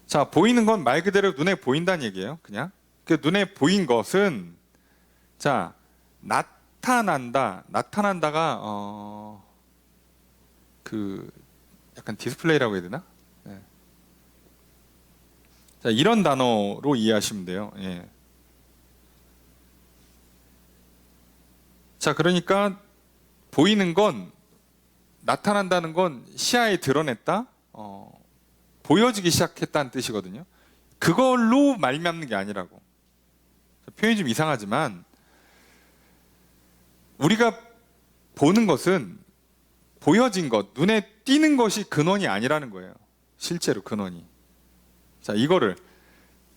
자, 보이는 건 말 그대로 눈에 보인다는 얘기예요. 그냥 그 눈에 보인 것은 자 나타난다가 그 약간 디스플레이라고 해야 되나? 예. 자 이런 단어로 이해하시면 돼요. 예. 자 그러니까 보이는 건 나타난다는 건 시야에 드러냈다, 보여지기 시작했다는 뜻이거든요. 그걸로 말미암는 게 아니라고. 표현이 좀 이상하지만 우리가 보는 것은 보여진 것, 눈에 띄는 것이 근원이 아니라는 거예요. 실제로 근원이. 자 이거를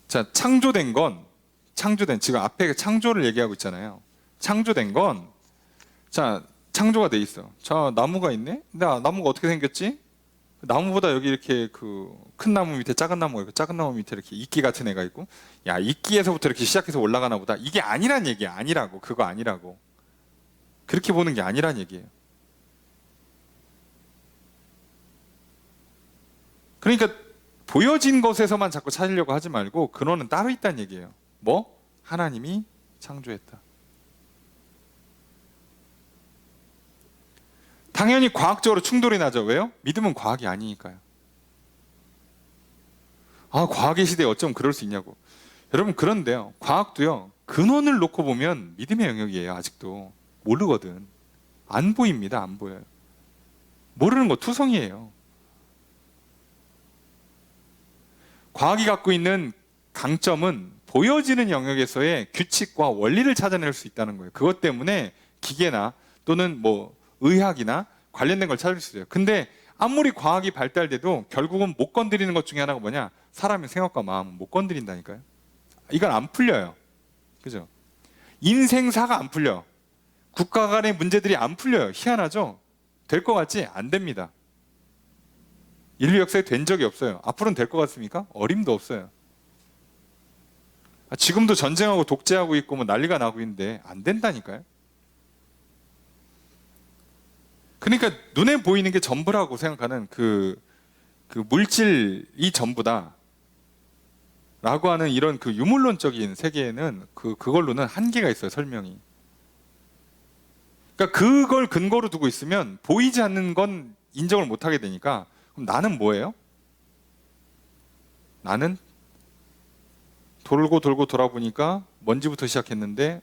창조된 지금 앞에 창조를 얘기하고 있잖아요. 창조된 건 창조가 돼 있어. 자 나무가 있네. 근데 나무가 어떻게 생겼지? 나무보다 여기 이렇게 그 큰 나무 밑에 작은 나무가 있고 작은 나무 밑에 이렇게 이끼 같은 애가 있고, 야 이끼에서부터 이렇게 시작해서 올라가나 보다. 이게 아니란 얘기야. 아니라고. 그거 아니라고. 그렇게 보는 게 아니란 얘기예요. 그러니까 보여진 것에서만 자꾸 찾으려고 하지 말고 근원은 따로 있다는 얘기예요. 뭐? 하나님이 창조했다. 당연히 과학적으로 충돌이 나죠. 왜요? 믿음은 과학이 아니니까요. 과학의 시대에 어쩜 그럴 수 있냐고. 여러분 그런데요. 과학도요. 근원을 놓고 보면 믿음의 영역이에요. 아직도. 모르거든. 안 보입니다. 안 보여요. 모르는 거 투성이에요. 과학이 갖고 있는 강점은 보여지는 영역에서의 규칙과 원리를 찾아낼 수 있다는 거예요. 그것 때문에 기계나 또는 뭐 의학이나 관련된 걸 찾을 수 있어요. 근데 아무리 과학이 발달돼도 결국은 못 건드리는 것 중에 하나가 뭐냐? 사람의 생각과 마음은 못 건드린다니까요. 이건 안 풀려요. 그죠? 인생사가 안 풀려. 국가 간의 문제들이 안 풀려요. 희한하죠? 될 것 같지? 안 됩니다. 인류 역사에 된 적이 없어요. 앞으로는 될 것 같습니까? 어림도 없어요. 지금도 전쟁하고 독재하고 있고 뭐 난리가 나고 있는데 안 된다니까요. 그러니까 눈에 보이는 게 전부라고 생각하는 그 물질이 전부다 라고 하는 이런 그 유물론적인 세계에는 그걸로는 한계가 있어요. 설명이. 그러니까 그걸 근거로 두고 있으면 보이지 않는 건 인정을 못 하게 되니까, 그럼 나는 뭐예요? 나는 돌고 돌아보니까 먼지부터 시작했는데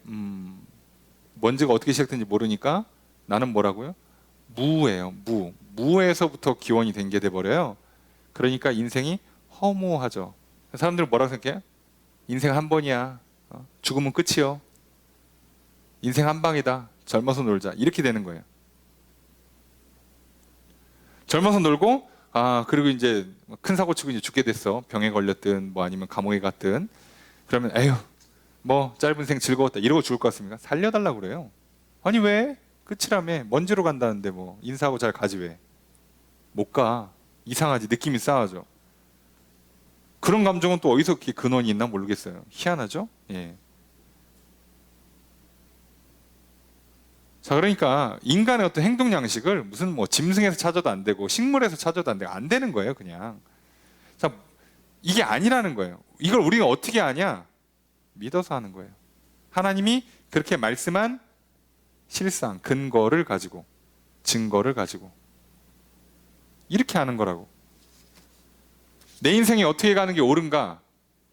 먼지가 어떻게 시작된지 모르니까 나는 뭐라고요? 무예요. 무에서부터 기원이 된 게 돼버려요. 그러니까 인생이 허무하죠. 사람들은 뭐라고 생각해요? 인생 한 번이야. 죽으면 끝이요. 인생 한 방이다. 젊어서 놀자. 이렇게 되는 거예요. 젊어서 놀고 그리고 이제 큰 사고 치고 이제 죽게 됐어. 병에 걸렸든 뭐 아니면 감옥에 갔든. 그러면 에휴 뭐 짧은 생 즐거웠다 이러고 죽을 것 같습니까? 살려달라고 그래요. 아니 왜? 끝이라며. 먼지로 간다는데 뭐 인사하고 잘 가지 왜? 못 가. 이상하지. 느낌이 싸하죠. 그런 감정은 또 어디서 그렇게 근원이 있나 모르겠어요. 희한하죠? 예. 자 그러니까 인간의 어떤 행동 양식을 무슨 뭐 짐승에서 찾아도 안 되고 식물에서 찾아도 안 되고 안 되는 거예요. 그냥. 자 이게 아니라는 거예요. 이걸 우리가 어떻게 아냐? 믿어서 하는 거예요. 하나님이 그렇게 말씀한 실상, 근거를 가지고, 증거를 가지고 이렇게 하는 거라고. 내 인생이 어떻게 가는 게 옳은가?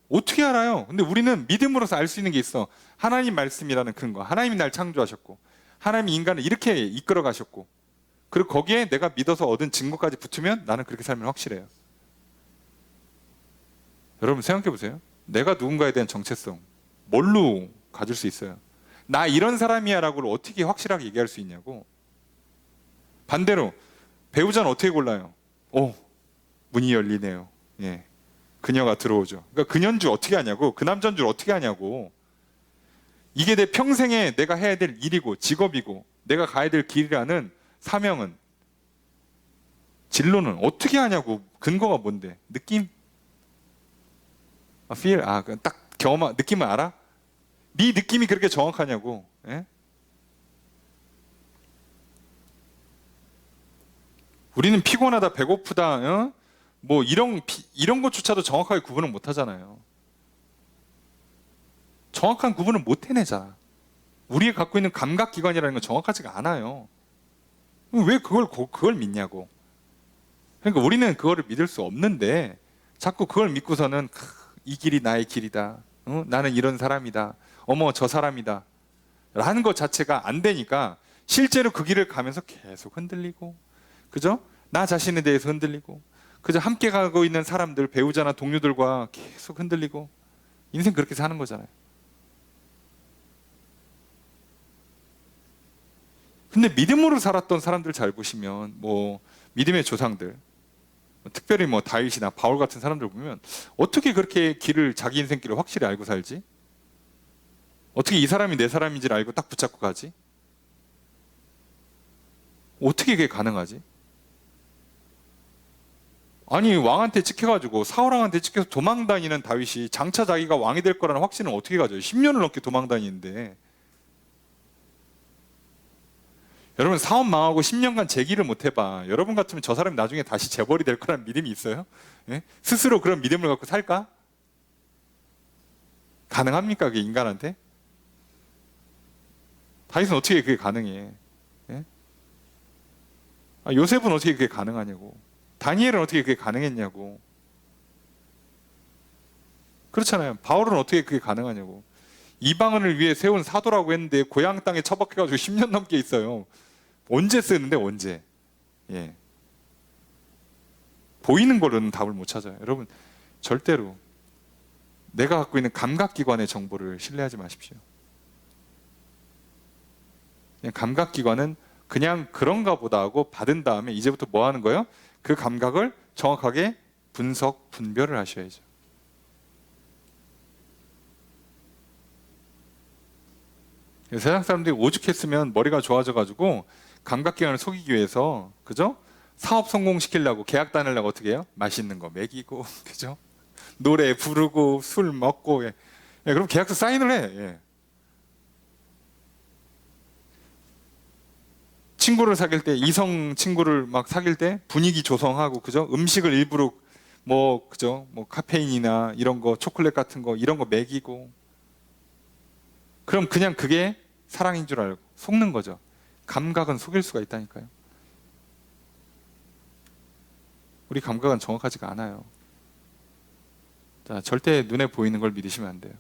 어떻게 알아요? 근데 우리는 믿음으로서 알 수 있는 게 있어. 하나님 말씀이라는 근거. 하나님이 날 창조하셨고 하나님이 인간을 이렇게 이끌어 가셨고, 그리고 거기에 내가 믿어서 얻은 증거까지 붙으면 나는 그렇게 살면 확실해요. 여러분 생각해 보세요. 내가 누군가에 대한 정체성 뭘로 가질 수 있어요? 나 이런 사람이야 라고 어떻게 확실하게 얘기할 수 있냐고. 반대로 배우자는 어떻게 골라요? 문이 열리네요. 예, 그녀가 들어오죠. 그러니까 그녀인 줄 어떻게 하냐고. 그 남자인 줄 어떻게 하냐고. 이게 내 평생에 내가 해야 될 일이고 직업이고 내가 가야 될 길이라는 사명은, 진로는 어떻게 하냐고. 근거가 뭔데? 느낌? feel? 딱 경험한 느낌을 알아? 네 느낌이 그렇게 정확하냐고. 예? 우리는 피곤하다, 배고프다, 뭐 이런 것조차도 정확하게 구분을 못 하잖아요. 정확한 구분을 못 해내잖아. 우리가 갖고 있는 감각기관이라는 건 정확하지가 않아요. 왜 그걸 믿냐고. 그러니까 우리는 그거를 믿을 수 없는데 자꾸 그걸 믿고서는 이 길이 나의 길이다. 나는 이런 사람이다. 어머 저 사람이다. 라는 것 자체가 안 되니까 실제로 그 길을 가면서 계속 흔들리고, 그죠? 나 자신에 대해서 흔들리고, 그죠? 함께 가고 있는 사람들, 배우자나 동료들과 계속 흔들리고, 인생 그렇게 사는 거잖아요. 근데 믿음으로 살았던 사람들 잘 보시면, 뭐 믿음의 조상들, 특별히 뭐 다윗이나 바울 같은 사람들 보면 어떻게 그렇게 길을, 자기 인생길을 확실히 알고 살지? 어떻게 이 사람이 내 사람인지를 알고 딱 붙잡고 가지? 어떻게 그게 가능하지? 아니 왕한테 찍혀가지고 사울왕한테 찍혀서 도망다니는 다윗이 장차 자기가 왕이 될 거라는 확신을 어떻게 가져요? 10년을 넘게 도망다니는데. 여러분 사업 망하고 10년간 재기를 못 해봐. 여러분 같으면 저 사람이 나중에 다시 재벌이 될 거라는 믿음이 있어요? 예? 스스로 그런 믿음을 갖고 살까? 가능합니까? 그게 인간한테? 다윗은 어떻게 그게 가능해? 예? 요셉은 어떻게 그게 가능하냐고. 다니엘은 어떻게 그게 가능했냐고. 그렇잖아요. 바울은 어떻게 그게 가능하냐고. 이방인을 위해 세운 사도라고 했는데 고향 땅에 처박혀가지고 10년 넘게 있어요. 언제 쓰는데 언제? 예. 보이는 걸로는 답을 못 찾아요. 여러분 절대로 내가 갖고 있는 감각기관의 정보를 신뢰하지 마십시오. 그냥 감각기관은 그냥 그런가 보다 하고 받은 다음에 이제부터 뭐 하는 거예요? 그 감각을 정확하게 분석, 분별을 하셔야죠. 세상 사람들이 오죽했으면 머리가 좋아져가지고 감각기관을 속이기 위해서, 그죠? 사업 성공시키려고 계약 따내려고 어떻게 해요? 맛있는 거 먹이고, 그죠? 노래 부르고 술 먹고. 예. 예, 그럼 계약서 사인을 해. 예. 친구를 사귈 때, 이성 친구를 막 사귈 때 분위기 조성하고, 그죠? 음식을 일부러 뭐, 그죠? 뭐 카페인이나 이런 거, 초콜릿 같은 거, 이런 거 먹이고. 그럼 그냥 그게 사랑인 줄 알고 속는 거죠. 감각은 속일 수가 있다니까요. 우리 감각은 정확하지가 않아요. 자, 절대 눈에 보이는 걸 믿으시면 안 돼요.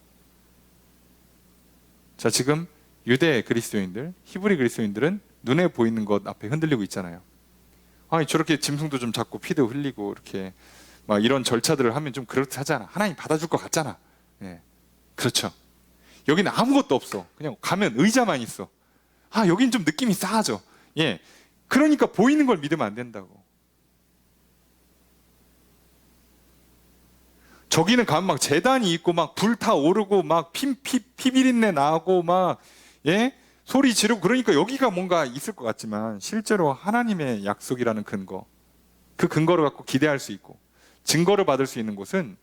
자, 지금 유대 그리스도인들, 히브리 그리스도인들은 눈에 보이는 것 앞에 흔들리고 있잖아요. 아니, 저렇게 짐승도 좀 잡고 피도 흘리고 이렇게 막 이런 절차들을 하면 좀 그렇다잖아. 하나님 받아줄 것 같잖아. 예. 그렇죠. 여기는 아무것도 없어. 그냥 가면 의자만 있어. 여긴 좀 느낌이 싸하죠. 예. 그러니까 보이는 걸 믿으면 안 된다고. 저기는 가면 막 제단이 있고 막 불타오르고 막 피비린내 나고 막, 예? 소리 지르고, 그러니까 여기가 뭔가 있을 것 같지만 실제로 하나님의 약속이라는 근거, 그 근거를 갖고 기대할 수 있고 증거를 받을 수 있는 곳은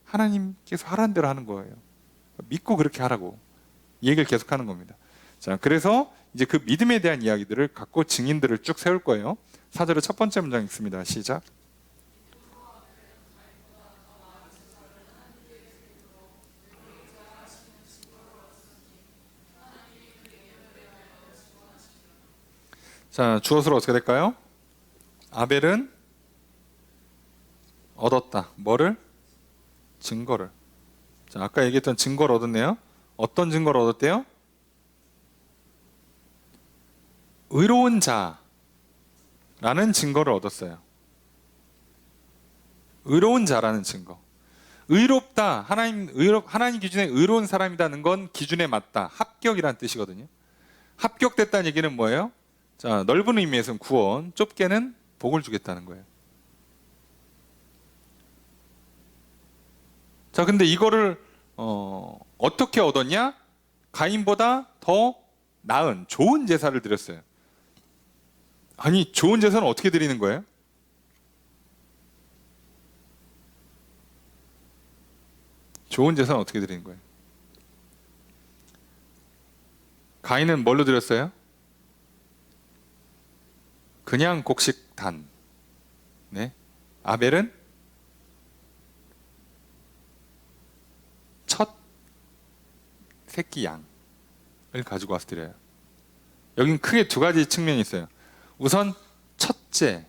하나님께서 하라는 대로 하는 거예요. 믿고 그렇게 하라고 이 얘기를 계속하는 겁니다. 자, 그래서 이제 그 믿음에 대한 이야기들을 갖고 증인들을 쭉 세울 거예요. 4절의 첫 번째 문장 읽습니다. 시작. 자, 주어서로 어떻게 될까요? 아벨은 얻었다. 뭐를? 증거를. 자, 아까 얘기했던 증거를 얻었네요. 어떤 증거를 얻었대요? 의로운 자라는 증거를 얻었어요. 의로운 자라는 증거. 의롭다. 하나님 기준에 의로운 사람이라는 건 기준에 맞다. 합격이라는 뜻이거든요. 합격됐다는 얘기는 뭐예요? 자, 넓은 의미에서는 구원, 좁게는 복을 주겠다는 거예요. 자, 근데 이거를 어떻게 얻었냐? 가인보다 더 나은 좋은 제사를 드렸어요. 아니, 좋은 제사는 어떻게 드리는 거예요? 좋은 제사는 어떻게 드리는 거예요? 가인은 뭘로 드렸어요? 그냥 곡식 단. 네. 아벨은 첫 새끼 양을 가지고 와서 드려요. 여긴 크게 두 가지 측면이 있어요. 우선 첫째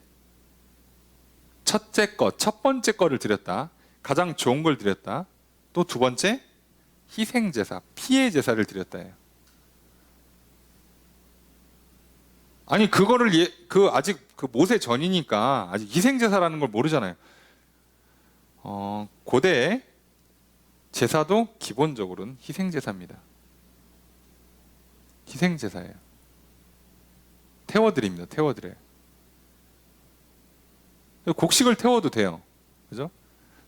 것, 첫 번째 거를 드렸다. 가장 좋은 걸 드렸다. 또 두 번째, 희생제사, 피해 제사를 드렸다예요. 아니 그거를 아직 그 모세 전이니까 아직 희생제사라는 걸 모르잖아요. 고대 제사도 기본적으로는 희생제사입니다. 희생제사예요. 태워드립니다. 태워드려요. 곡식을 태워도 돼요. 그죠?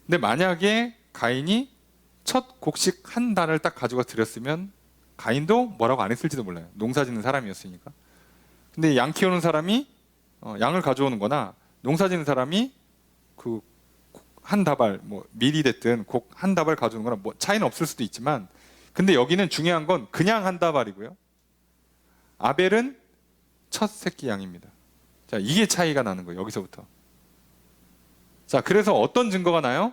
근데 만약에 가인이 첫 곡식 한 단을 딱 가져가 드렸으면 가인도 뭐라고 안 했을지도 몰라요. 농사 짓는 사람이었으니까. 근데 양 키우는 사람이 양을 가져오는 거나 농사 짓는 사람이 그 한 다발, 뭐 밀이 됐든 곡 한 다발 가져오는 거나 뭐 차이는 없을 수도 있지만, 근데 여기는 중요한 건 그냥 한 다발이고요. 아벨은 첫 새끼 양입니다. 자, 이게 차이가 나는 거예요. 여기서부터. 자, 그래서 어떤 증거가 나요?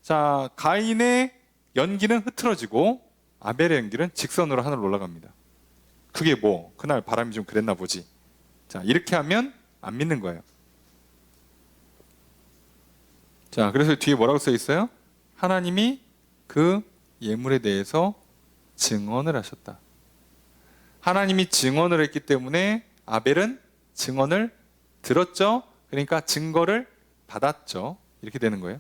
자, 가인의 연기는 흐트러지고 아벨의 연기는 직선으로 하늘로 올라갑니다. 그게 뭐 그날 바람이 좀 그랬나 보지. 자, 이렇게 하면 안 믿는 거예요. 자, 그래서 뒤에 뭐라고 써 있어요? 하나님이 그 예물에 대해서 증언을 하셨다. 하나님이 증언을 했기 때문에 아벨은 증언을 들었죠. 그러니까 증거를 받았죠. 이렇게 되는 거예요.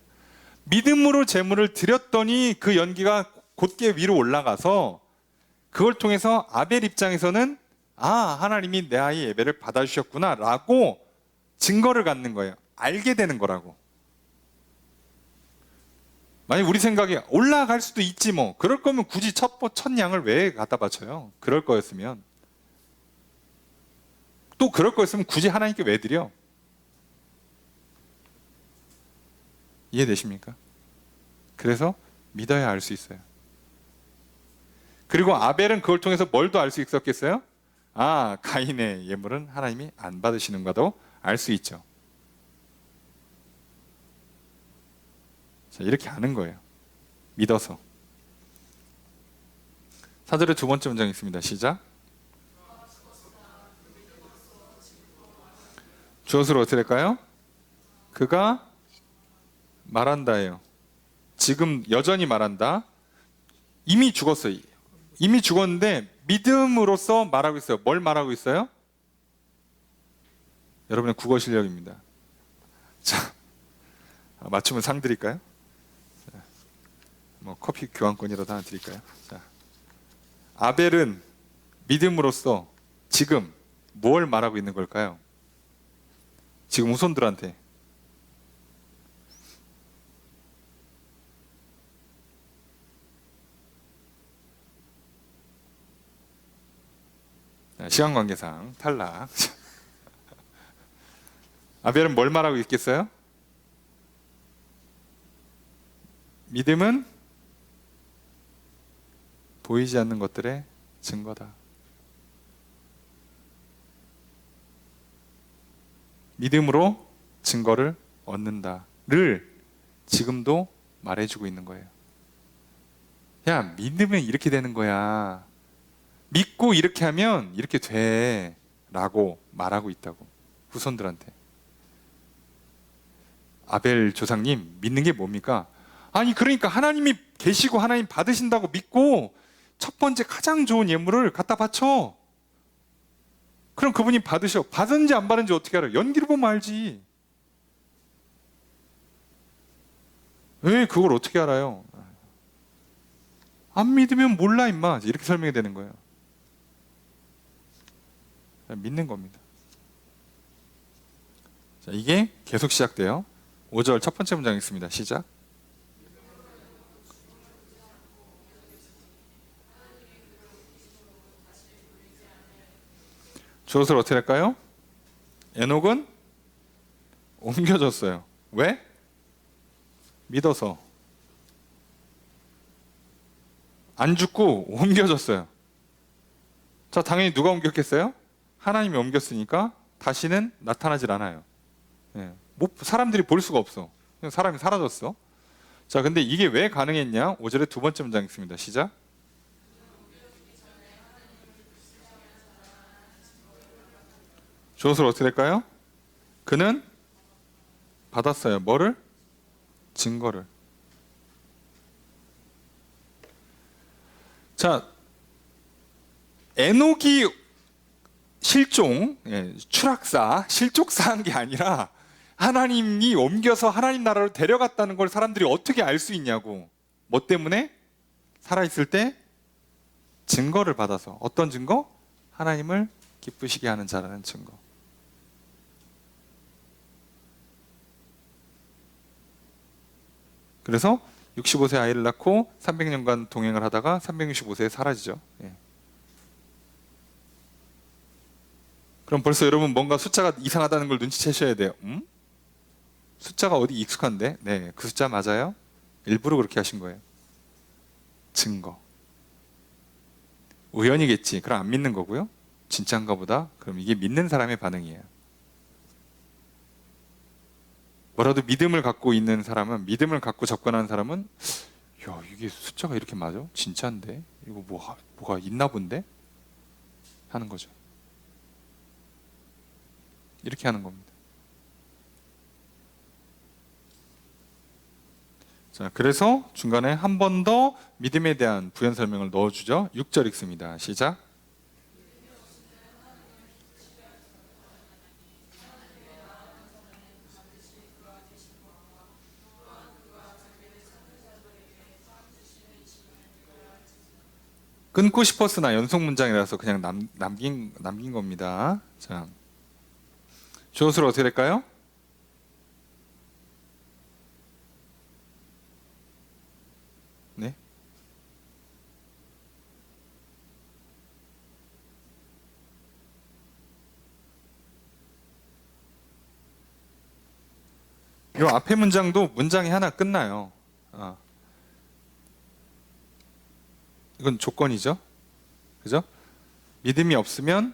믿음으로 제물을 드렸더니 그 연기가 곧게 위로 올라가서 그걸 통해서 아벨 입장에서는 하나님이 내 아이 예배를 받아주셨구나 라고 증거를 갖는 거예요. 알게 되는 거라고. 만약 우리 생각에 올라갈 수도 있지 뭐, 그럴 거면 굳이 첫 양을 왜 갖다 바쳐요? 그럴 거였으면. 또 그럴 거였으면 굳이 하나님께 왜 드려? 이해되십니까? 그래서 믿어야 알 수 있어요. 그리고 아벨은 그걸 통해서 뭘 더 알 수 있었겠어요? 가인의 예물은 하나님이 안 받으시는가도 알 수 있죠. 자, 이렇게 아는 거예요. 믿어서. 4절의 두 번째 문장 있습니다. 시작. 주어스로 어떻게 될까요? 그가 말한다예요. 지금 여전히 말한다. 이미 죽었어요. 이미 죽었는데 믿음으로써 말하고 있어요. 뭘 말하고 있어요? 여러분의 국어 실력입니다. 자, 맞추면 상 드릴까요? 뭐 커피 교환권이라도 하나 드릴까요? 자, 아벨은 믿음으로써 지금 뭘 말하고 있는 걸까요? 지금 후손들한테. 시간 관계상 탈락. 아벨은 뭘 말하고 있겠어요? 믿음은 보이지 않는 것들의 증거다. 믿음으로 증거를 얻는다를 지금도 말해주고 있는 거예요. 야, 믿으면 이렇게 되는 거야. 믿고 이렇게 하면 이렇게 돼 라고 말하고 있다고. 후손들한테. 아벨 조상님, 믿는 게 뭡니까? 아니 그러니까 하나님이 계시고 하나님 받으신다고 믿고 첫 번째 가장 좋은 예물을 갖다 바쳐. 그럼 그분이 받은지 안 받은지 어떻게 알아요? 연기를 보면 알지. 왜 그걸 어떻게 알아요? 안 믿으면 몰라 임마. 이렇게 설명이 되는 거예요. 믿는 겁니다. 자, 이게 계속 시작돼요. 5절 첫 번째 문장 있습니다. 시작. 주어를 어떻게 할까요? 에녹은 옮겨졌어요. 왜? 믿어서. 안 죽고 옮겨졌어요. 자, 당연히 누가 옮겼겠어요? 하나님이 옮겼으니까 다시는 나타나질 않아요. 사람들이 볼 수가 없어. 그냥 사람이 사라졌어. 자, 근데 이게 왜 가능했냐? 5절의 두 번째 문장 있습니다. 시작. 조수로 어떻게 될까요? 그는 받았어요. 뭐를? 증거를. 자, 에녹이 실종, 추락사, 실족사한 게 아니라 하나님이 옮겨서 하나님 나라로 데려갔다는 걸 사람들이 어떻게 알 수 있냐고. 뭐 때문에? 살아있을 때 증거를 받아서. 어떤 증거? 하나님을 기쁘시게 하는 자라는 증거. 그래서 65세 아이를 낳고 300년간 동행을 하다가 365세에 사라지죠. 그럼 벌써 여러분 뭔가 숫자가 이상하다는 걸 눈치채셔야 돼요. 숫자가 어디 익숙한데? 네, 그 숫자 맞아요? 일부러 그렇게 하신 거예요. 증거. 우연이겠지. 그럼 안 믿는 거고요. 진짜인가 보다. 그럼 이게 믿는 사람의 반응이에요. 뭐라도 믿음을 갖고 있는 사람은, 믿음을 갖고 접근하는 사람은, 야, 이게 숫자가 이렇게 맞아? 진짜인데? 이거 뭐가 있나 본데? 하는 거죠. 이렇게 하는 겁니다. 자, 그래서 중간에 한 번 더 믿음에 대한 부연 설명을 넣어주죠. 6절 읽습니다. 시작. 끊고 싶었으나 연속 문장이라서 그냥 남긴 겁니다. 자, 주어수로 어떻게 될까요? 네. 이 앞에 문장도 문장이 하나 끝나요. 이건 조건이죠. 그죠? 믿음이 없으면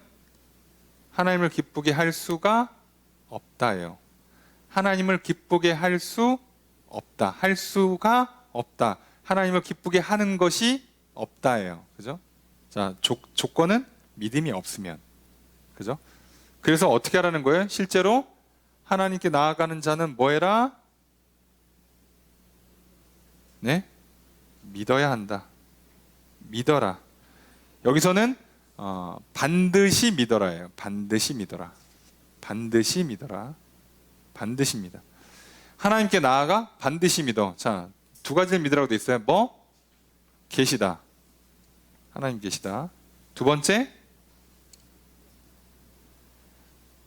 하나님을 기쁘게 할 수가 없다예요. 하나님을 기쁘게 할 수 없다. 할 수가 없다. 하나님을 기쁘게 하는 것이 없다예요. 그죠? 자, 조건은 믿음이 없으면. 그죠? 그래서 어떻게 하라는 거예요? 실제로 하나님께 나아가는 자는 뭐 해라? 네? 믿어야 한다. 믿어라. 여기서는 반드시 믿어라예요. 반드시 믿어라. 반드시 믿어라. 반드시 믿어. 하나님께 나아가 반드시 믿어. 자, 두 가지를 믿으라고 돼 있어요. 뭐? 계시다. 하나님 계시다. 두 번째,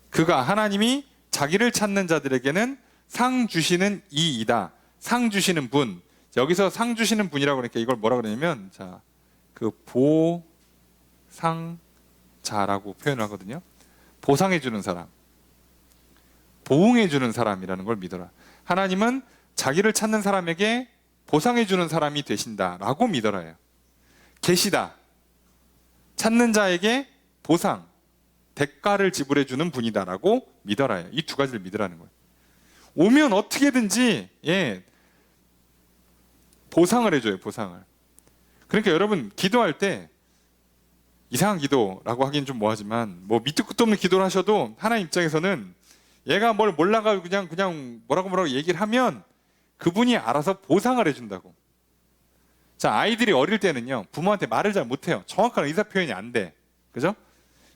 그가 하나님이 자기를 찾는 자들에게는 상 주시는 이이다. 상 주시는 분. 여기서 상 주시는 분이라고 그러니까 이걸 뭐라 그러냐면, 자, 그 보상자라고 표현을 하거든요. 보상해 주는 사람, 보응해 주는 사람이라는 걸 믿어라. 하나님은 자기를 찾는 사람에게 보상해 주는 사람이 되신다라고 믿어라요. 계시다. 찾는 자에게 보상, 대가를 지불해 주는 분이다라고 믿어라요. 이 두 가지를 믿으라는 거예요. 오면 어떻게든지 보상을 해줘요. 보상을. 그러니까 여러분 기도할 때 이상한 기도라고 하긴 좀 뭐하지만 뭐 밑도 끝도 없는 기도를 하셔도 하나님 입장에서는 얘가 뭘 몰라가지고 그냥 뭐라고 얘기를 하면 그분이 알아서 보상을 해준다고. 자, 아이들이 어릴 때는요 부모한테 말을 잘 못해요. 정확한 의사 표현이 안 돼. 그죠?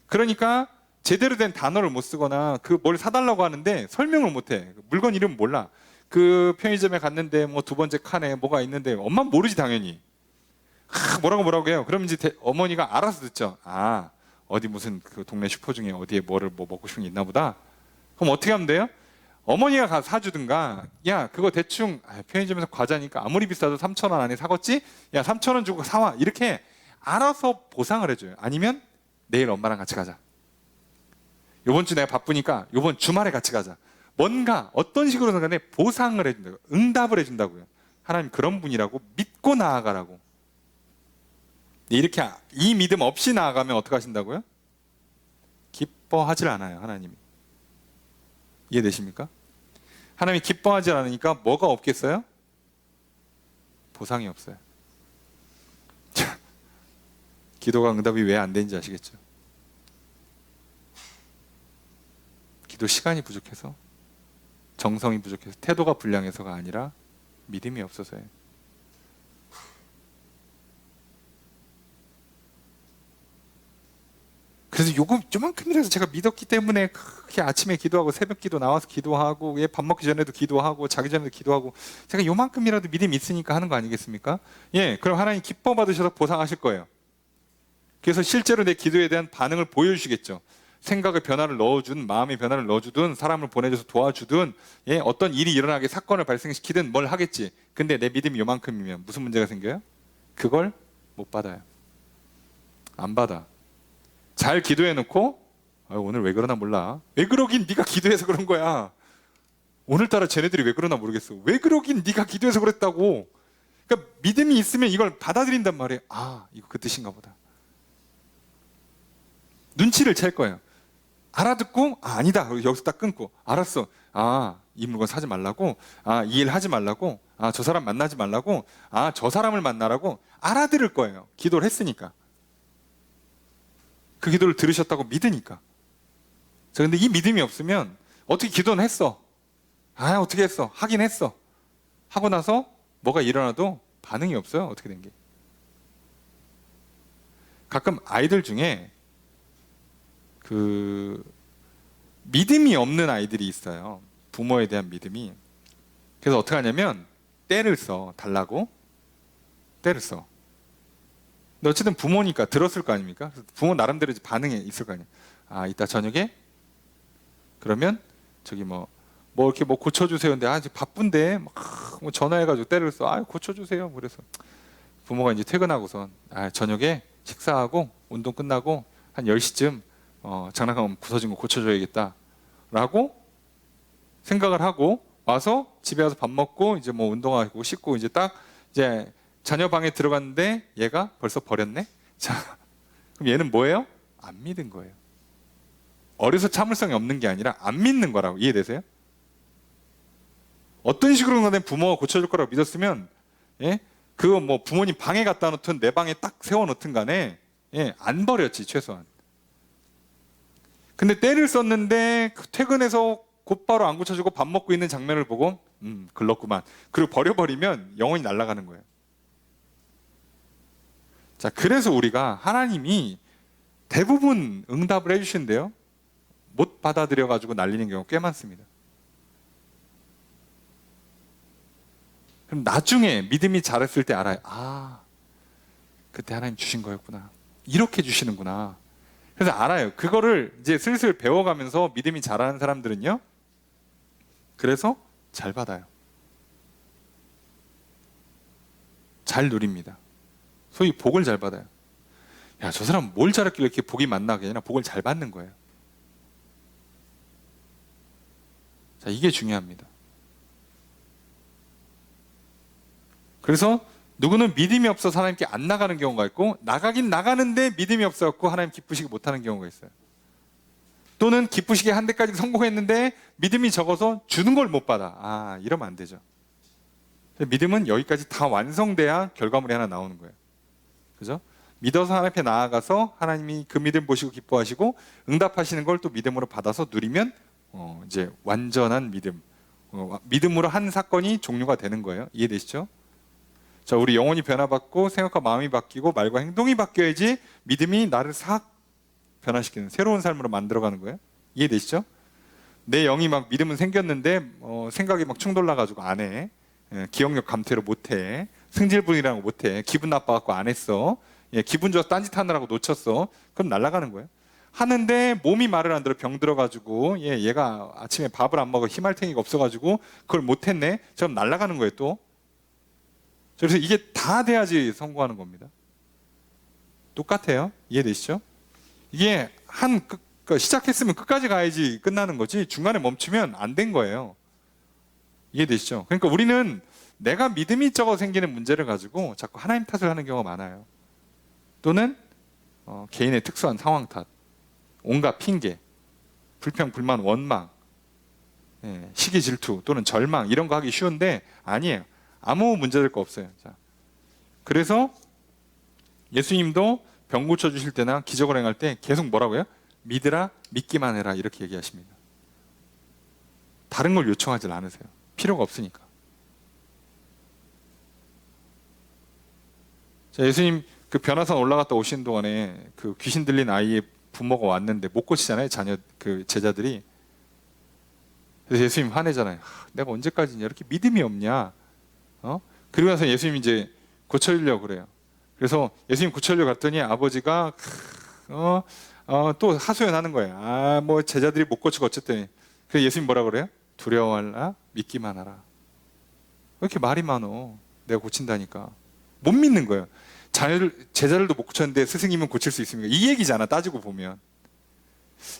그러니까 제대로 된 단어를 못 쓰거나 그 뭘 사달라고 하는데 설명을 못해. 물건 이름 몰라. 그 편의점에 갔는데 뭐 두 번째 칸에 뭐가 있는데 엄마는 모르지 당연히. 뭐라고 해요. 그럼 이제 어머니가 알아서 듣죠. 아, 어디 무슨 그 동네 슈퍼 중에 어디에 뭐 먹고 싶은 게 있나 보다. 그럼 어떻게 하면 돼요? 어머니가 가서 사주든가, 야, 그거 대충 편의점에서 과자니까 아무리 비싸도 3,000원 안에 사겠지? 야, 3,000원 주고 사와. 이렇게 알아서 보상을 해줘요. 아니면 내일 엄마랑 같이 가자. 요번 주 내가 바쁘니까 요번 주말에 같이 가자. 뭔가 어떤 식으로든 간에 보상을 해준다고, 응답을 해준다고요. 하나님 그런 분이라고 믿고 나아가라고. 이렇게 이 믿음 없이 나아가면 어떻게 하신다고요? 기뻐하질 않아요. 하나님이. 이해되십니까? 하나님이 기뻐하지 않으니까 뭐가 없겠어요? 보상이 없어요. 기도가 응답이 왜 안 되는지 아시겠죠? 기도 시간이 부족해서, 정성이 부족해서, 태도가 불량해서가 아니라 믿음이 없어서예요. 그래서 요만큼이라도 제가 믿었기 때문에 그렇게 아침에 기도하고 새벽 기도 나와서 기도하고 밥 먹기 전에도 기도하고 자기 전에도 기도하고 제가 요만큼이라도 믿음이 있으니까 하는 거 아니겠습니까? 그럼 하나님 기뻐 받으셔서 보상하실 거예요. 그래서 실제로 내 기도에 대한 반응을 보여주시겠죠. 생각의 변화를 넣어준, 마음의 변화를 넣어주든, 사람을 보내줘서 도와주든, 어떤 일이 일어나게 사건을 발생시키든 뭘 하겠지. 근데 내 믿음이 요만큼이면 무슨 문제가 생겨요? 그걸 못 받아요. 안 받아. 잘 기도해놓고 오늘 왜 그러나 몰라. 왜 그러긴 네가 기도해서 그런 거야. 오늘따라 쟤네들이 왜 그러나 모르겠어. 왜 그러긴 네가 기도해서 그랬다고. 그러니까 믿음이 있으면 이걸 받아들인단 말이에요. 이거 그 뜻인가 보다. 눈치를 챌 거예요. 알아듣고 아니다. 여기서 딱 끊고 알았어. 이 물건 사지 말라고. 이 일 하지 말라고. 저 사람 만나지 말라고. 저 사람을 만나라고. 알아들을 거예요. 기도를 했으니까. 그 기도를 들으셨다고 믿으니까. 근데 이 믿음이 없으면 어떻게 기도는 했어. 어떻게 했어. 하긴 했어. 하고 나서 뭐가 일어나도 반응이 없어요. 어떻게 된 게. 가끔 아이들 중에 믿음이 없는 아이들이 있어요. 부모에 대한 믿음이. 그래서 어떻게 하냐면 떼를 써. 달라고. 떼를 써. 근데 어쨌든 부모니까 들었을 거 아닙니까? 부모 나름대로 반응이 있을 거 아니에요. 이따 저녁에 그러면 저기 뭐 이렇게 고쳐주세요. 근데 지금 바쁜데 뭐 전화해가지고 떼를 써. 고쳐주세요. 그래서 부모가 이제 퇴근하고선 저녁에 식사하고 운동 끝나고 한 10시쯤 장난감 부서진 거 고쳐줘야겠다 라고 생각을 하고 와서 집에 와서 밥 먹고 이제 뭐 운동하고 씻고 이제 딱 이제 자녀 방에 들어갔는데 얘가 벌써 버렸네? 자, 그럼 얘는 뭐예요? 안 믿은 거예요. 어려서 참을성이 없는 게 아니라 안 믿는 거라고. 이해되세요? 어떤 식으로 간에 부모가 고쳐줄 거라고 믿었으면 그거 뭐 부모님 방에 갖다 놓든 내 방에 딱 세워놓든 간에 안 버렸지 최소한. 근데 때를 썼는데 퇴근해서 곧바로 안 고쳐주고 밥 먹고 있는 장면을 보고 글렀구만. 그리고 버려버리면 영혼이 날아가는 거예요. 자, 그래서 우리가 하나님이 대부분 응답을 해주시는데요, 못 받아들여가지고 날리는 경우가 꽤 많습니다. 그럼 나중에 믿음이 자랐을 때 알아요. 그때 하나님 주신 거였구나. 이렇게 주시는구나. 그래서 알아요. 그거를 이제 슬슬 배워가면서 믿음이 자라는 사람들은요, 그래서 잘 받아요. 잘 누립니다. 소위 복을 잘 받아요. 저 사람 뭘 잘했길래 이렇게 복이 많나? 그게 아니라 복을 잘 받는 거예요. 자, 이게 중요합니다. 그래서 누구는 믿음이 없어서 하나님께 안 나가는 경우가 있고, 나가긴 나가는데 믿음이 없어서 하나님 기쁘시게 못하는 경우가 있어요. 또는 기쁘시게 한 데까지 성공했는데 믿음이 적어서 주는 걸 못 받아. 이러면 안 되죠. 믿음은 여기까지 다 완성돼야 결과물이 하나 나오는 거예요. 그죠? 믿어서 하나님 앞에 나아가서 하나님이 그 믿음 보시고 기뻐하시고 응답하시는 걸 또 믿음으로 받아서 누리면 이제 완전한 믿음, 믿음으로 한 사건이 종료가 되는 거예요. 이해되시죠? 자, 우리 영혼이 변화받고 생각과 마음이 바뀌고 말과 행동이 바뀌어야지 믿음이 나를 싹 변화시키는 새로운 삶으로 만들어가는 거예요. 이해되시죠? 내 영이 막 믿음은 생겼는데 생각이 막 충돌나가지고 안 해. 기억력 감퇴로 못해. 승질분이라고 못해. 기분 나빠갖고 안 했어. 기분 좋아서 딴짓하느라고 놓쳤어. 그럼 날아가는 거예요. 하는데 몸이 말을 안 들어. 병 들어가지고 얘가 아침에 밥을 안 먹어 희말탱이가 없어가지고 그걸 못했네. 그럼 날아가는 거예요 또. 그래서 이게 다 돼야지 성공하는 겁니다. 똑같아요. 이해되시죠? 이게 시작했으면 끝까지 가야지 끝나는 거지 중간에 멈추면 안 된 거예요. 이해되시죠? 그러니까 우리는 내가 믿음이 적어 생기는 문제를 가지고 자꾸 하나님 탓을 하는 경우가 많아요. 또는 개인의 특수한 상황 탓, 온갖 핑계, 불평, 불만, 원망, 시기 질투 또는 절망 이런 거 하기 쉬운데 아니에요. 아무 문제될 거 없어요. 자, 그래서 예수님도 병 고쳐주실 때나 기적을 행할 때 계속 뭐라고요? 믿으라, 믿기만 해라 이렇게 얘기하십니다. 다른 걸 요청하지 않으세요. 필요가 없으니까. 자, 예수님 그 변화산 올라갔다 오시는 동안에 그 귀신 들린 아이의 부모가 왔는데 못 고치잖아요. 자녀 그 제자들이. 그래서 예수님 화내잖아요. 내가 언제까지냐 이렇게 믿음이 없냐. 그리고 나서 예수님 이제 고쳐주려고 그래요. 그래서 예수님 고쳐주려고 갔더니 아버지가 또 하소연하는 거예요. 뭐 제자들이 못 고치고 어쨌든. 그래서 예수님 뭐라 그래요? 두려워할라 믿기만 하라. 왜 이렇게 말이 많어? 내가 고친다니까. 못 믿는 거예요. 제자들도 못 고쳤는데 스승님은 고칠 수 있습니까? 이 얘기잖아. 따지고 보면.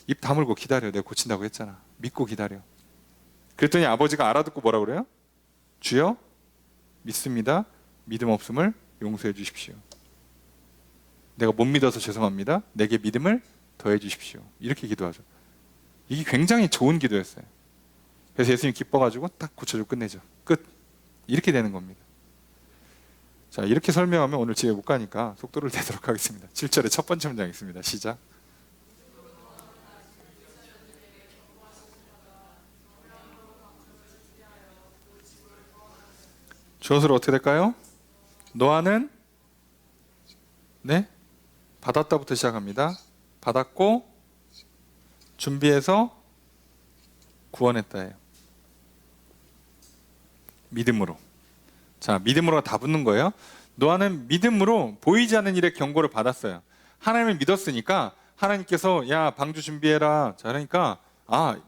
입 다물고 기다려. 내가 고친다고 했잖아. 믿고 기다려. 그랬더니 아버지가 알아듣고 뭐라 그래요? 주여 믿습니다. 믿음 없음을 용서해 주십시오. 내가 못 믿어서 죄송합니다. 내게 믿음을 더해 주십시오. 이렇게 기도하죠. 이게 굉장히 좋은 기도였어요. 그래서 예수님 기뻐가지고 딱 고쳐주고 끝내죠. 끝. 이렇게 되는 겁니다. 자, 이렇게 설명하면 오늘 집에 못 가니까 속도를 내도록 하겠습니다. 7절의 첫 번째 문장 있습니다. 시작. 주어서로 어떻게 될까요? 노아는 받았다부터 시작합니다. 받았고 준비해서 구원했다예요. 믿음으로. 자, 믿음으로 다 붙는 거예요. 노아는 믿음으로 보이지 않는 일의 경고를 받았어요. 하나님을 믿었으니까 하나님께서 야 방주 준비해라. 자, 그러니까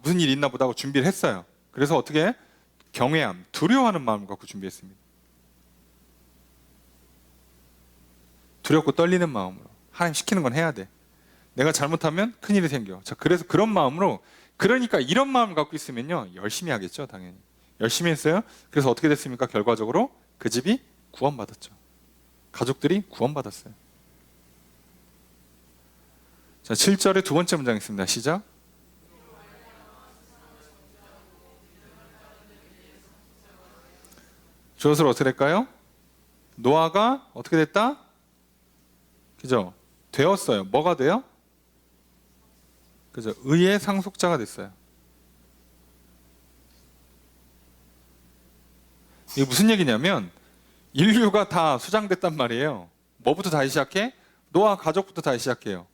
무슨 일이 있나 보다 하고 준비를 했어요. 그래서 어떻게 경외함, 두려워하는 마음을 갖고 준비했습니다. 두렵고 떨리는 마음으로 하나님 시키는 건 해야 돼. 내가 잘못하면 큰일이 생겨. 자, 그래서 그런 마음으로, 그러니까 이런 마음을 갖고 있으면요 열심히 하겠죠. 당연히 열심히 했어요. 그래서 어떻게 됐습니까? 결과적으로 그 집이 구원받았죠. 가족들이 구원받았어요. 자, 7절의 두 번째 문장 있습니다. 시작. 주어서로 어떻게 될까요? 노아가 어떻게 됐다? 그죠? 되었어요. 뭐가 돼요? 그죠? 의의 상속자가 됐어요. 이게 무슨 얘기냐면 인류가 다 수장됐단 말이에요. 뭐부터 다시 시작해? 노아 가족부터 다시 시작해요.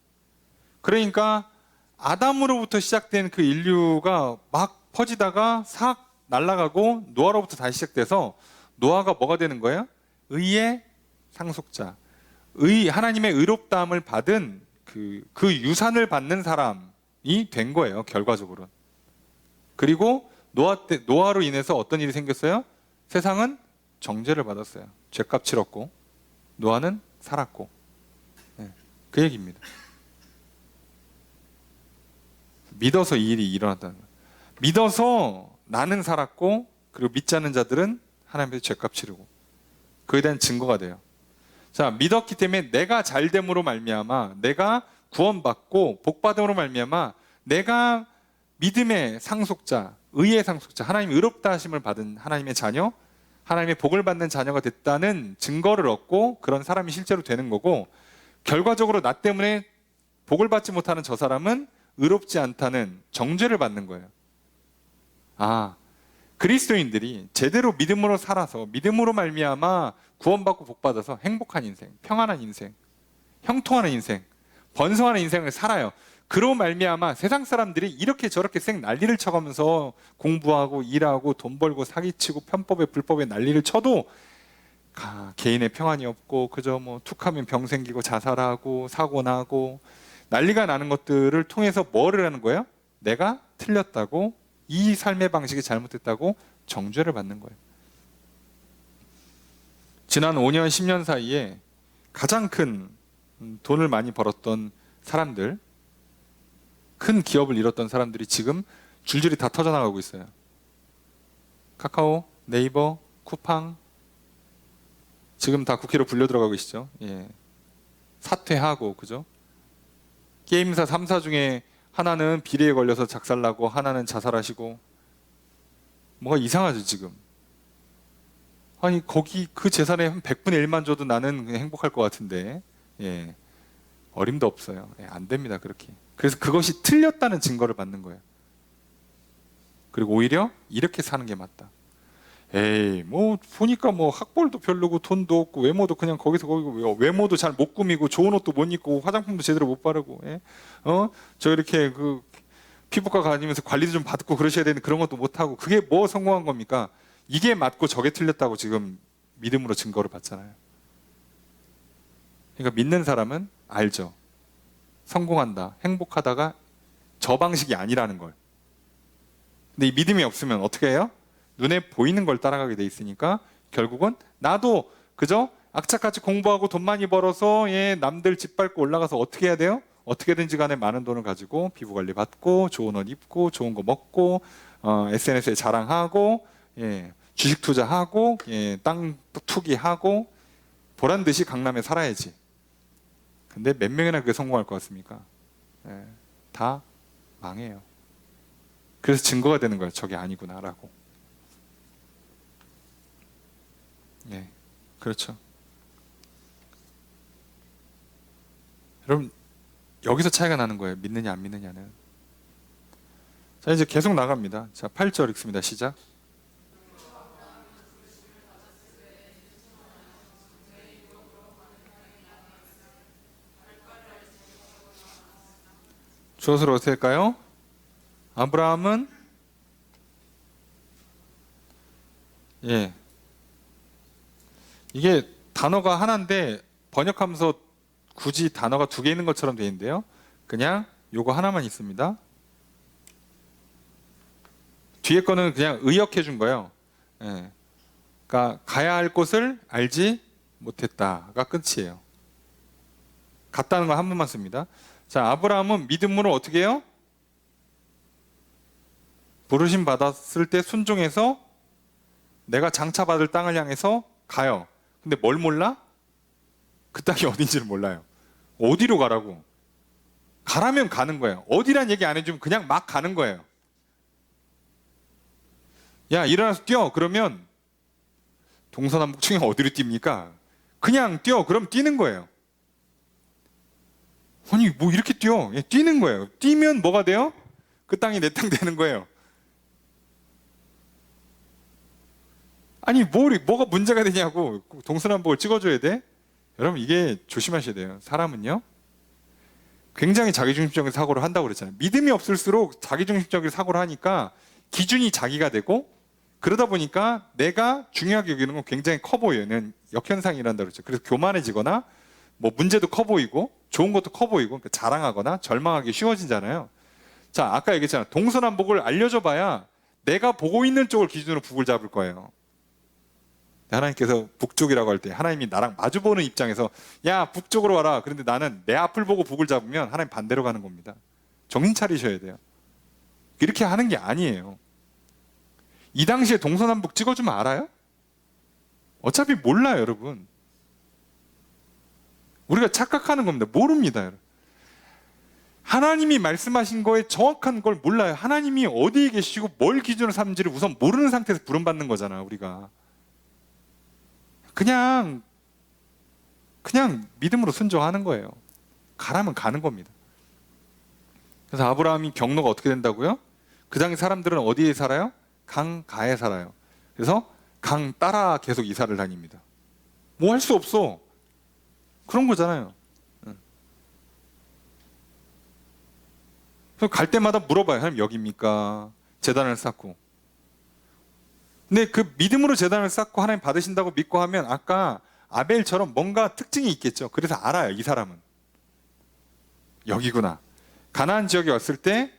그러니까 아담으로부터 시작된 그 인류가 막 퍼지다가 싹 날아가고 노아로부터 다시 시작돼서 노아가 뭐가 되는 거예요? 의의 상속자. 하나님의 의롭다함을 받은 그 유산을 받는 사람이 된 거예요. 결과적으로. 그리고 노아로 인해서 어떤 일이 생겼어요? 세상은 정죄를 받았어요. 죄값 치렀고 노아는 살았고. 그 얘기입니다. 믿어서 이 일이 일어났다는 거예요. 믿어서 나는 살았고 그리고 믿지 않는 자들은 하나님께서 죄값 치르고 그에 대한 증거가 돼요. 자, 믿었기 때문에 내가 잘됨으로 말미암아 내가 구원받고 복받음으로 말미암아 내가 믿음의 상속자, 의의 상속자, 하나님 의롭다 하심을 받은 하나님의 자녀, 하나님의 복을 받는 자녀가 됐다는 증거를 얻고 그런 사람이 실제로 되는 거고, 결과적으로 나 때문에 복을 받지 못하는 저 사람은 의롭지 않다는 정죄를 받는 거예요. 그리스도인들이 제대로 믿음으로 살아서 믿음으로 말미암아 구원받고 복받아서 행복한 인생, 평안한 인생, 형통하는 인생, 번성하는 인생을 살아요. 그로 말미암아 세상 사람들이 이렇게 저렇게 쌩 난리를 쳐가면서 공부하고 일하고 돈 벌고 사기치고 편법에 불법에 난리를 쳐도 개인의 평안이 없고 그저 뭐 툭하면 병 생기고 자살하고 사고 나고 난리가 나는 것들을 통해서 뭐를 하는 거예요? 내가 틀렸다고, 이 삶의 방식이 잘못됐다고 정죄를 받는 거예요. 지난 5년, 10년 사이에 가장 큰 돈을 많이 벌었던 사람들, 큰 기업을 잃었던 사람들이 지금 줄줄이 다 터져나가고 있어요. 카카오, 네이버, 쿠팡 지금 다 국회로 불려 들어가고 계시죠. 사퇴하고, 그죠? 게임사 3사 중에 하나는 비리에 걸려서 작살나고 하나는 자살하시고, 뭐가 이상하죠 지금. 아니 거기 그 재산의 한 100분의 1만 줘도 나는 그냥 행복할 것 같은데, 어림도 없어요. 안 됩니다 그렇게. 그래서 그것이 틀렸다는 증거를 받는 거예요. 그리고 오히려 이렇게 사는 게 맞다. 에이, 뭐 보니까 뭐 학벌도 별로고 돈도 없고 외모도 그냥 거기서 거기고, 외모도 잘 못 꾸미고 좋은 옷도 못 입고 화장품도 제대로 못 바르고, 예? 저 이렇게 그 피부과 다니면서 관리도 좀 받고 그러셔야 되는데 그런 것도 못 하고, 그게 뭐 성공한 겁니까? 이게 맞고 저게 틀렸다고 지금 믿음으로 증거를 받잖아요. 그러니까 믿는 사람은 알죠. 성공한다, 행복하다가 저 방식이 아니라는 걸. 근데 이 믿음이 없으면 어떻게 해요? 눈에 보이는 걸 따라가게 돼 있으니까 결국은 나도 그저 악착같이 공부하고 돈 많이 벌어서, 예, 남들 집 밟고 올라가서 어떻게 해야 돼요? 어떻게든지 간에 많은 돈을 가지고 피부 관리 받고 좋은 옷 입고 좋은 거 먹고, SNS에 자랑하고, 예, 주식 투자하고, 예, 땅 투기하고 보란 듯이 강남에 살아야지. 근데 몇 명이나 그게 성공할 것 같습니까? 예, 다 망해요. 그래서 증거가 되는 거예요. 저게 아니구나라고. 네, 그렇죠. 여러분, 여기서 차이가 나는 거예요. 믿느냐 안 믿느냐는. 자, 이제 계속 나갑니다. 자, 8절 읽습니다. 시작. 주어를 어떻게 할까요? 아브라함은, 예, 이게 단어가 하나인데 번역하면서 굳이 단어가 두 개 있는 것처럼 되어 있는데요. 그냥 요거 하나만 있습니다. 뒤에 거는 그냥 의역해 준 거예요. 예. 그러니까 가야 할 곳을 알지 못했다가 끝이에요. 갔다는 거 한 번만 씁니다. 자, 아브라함은 믿음으로 어떻게 해요? 부르심 받았을 때 순종해서 내가 장차받을 땅을 향해서 가요. 근데 뭘 몰라? 그 땅이 어딘지를 몰라요. 어디로 가라고? 가라면 가는 거예요. 어디란 얘기 안 해주면 그냥 막 가는 거예요. 야, 일어나서 뛰어. 그러면 동서남북 중에 어디로 뜁니까? 그냥 뛰어. 그럼 뛰는 거예요. 아니, 뭐 이렇게 뛰어? 예, 뛰는 거예요. 뛰면 뭐가 돼요? 그 땅이 내 땅 되는 거예요. 아니, 뭐가 문제가 되냐고. 동서남북을 찍어줘야 돼? 여러분, 이게 조심하셔야 돼요. 사람은요, 굉장히 자기중심적인 사고를 한다고 그랬잖아요. 믿음이 없을수록 자기중심적인 사고를 하니까 기준이 자기가 되고, 그러다 보니까 내가 중요하게 여기는 건 굉장히 커 보이는 역현상이란다 그랬죠. 그래서 교만해지거나 뭐 문제도 커 보이고 좋은 것도 커 보이고, 그러니까 자랑하거나 절망하기 쉬워지잖아요. 자, 아까 얘기했잖아요. 동서남북을 알려줘 봐야 내가 보고 있는 쪽을 기준으로 북을 잡을 거예요. 하나님께서 북쪽이라고 할 때 하나님이 나랑 마주보는 입장에서 야, 북쪽으로 와라. 그런데 나는 내 앞을 보고 북을 잡으면 하나님 반대로 가는 겁니다. 정신 차리셔야 돼요. 이렇게 하는 게 아니에요. 이 당시에 동서남북 찍어주면 알아요? 어차피 몰라요, 여러분. 우리가 착각하는 겁니다. 모릅니다, 여러분. 하나님이 말씀하신 거에 정확한 걸 몰라요. 하나님이 어디에 계시고 뭘 기준으로 삼는지를 우선 모르는 상태에서 부름받는 거잖아, 우리가. 그냥 믿음으로 순종하는 거예요. 가라면 가는 겁니다. 그래서 아브라함이 경로가 어떻게 된다고요? 그 당시 사람들은 어디에 살아요? 강가에 살아요. 그래서 강 따라 계속 이사를 다닙니다. 뭐 할 수 없어. 그런 거잖아요. 그래서 갈 때마다 물어봐요. 하나님 여기입니까? 제단을 쌓고. 근데 그 믿음으로 제단을 쌓고 하나님 받으신다고 믿고 하면 아까 아벨처럼 뭔가 특징이 있겠죠. 그래서 알아요, 이 사람은. 여기구나. 가나안 지역에 왔을 때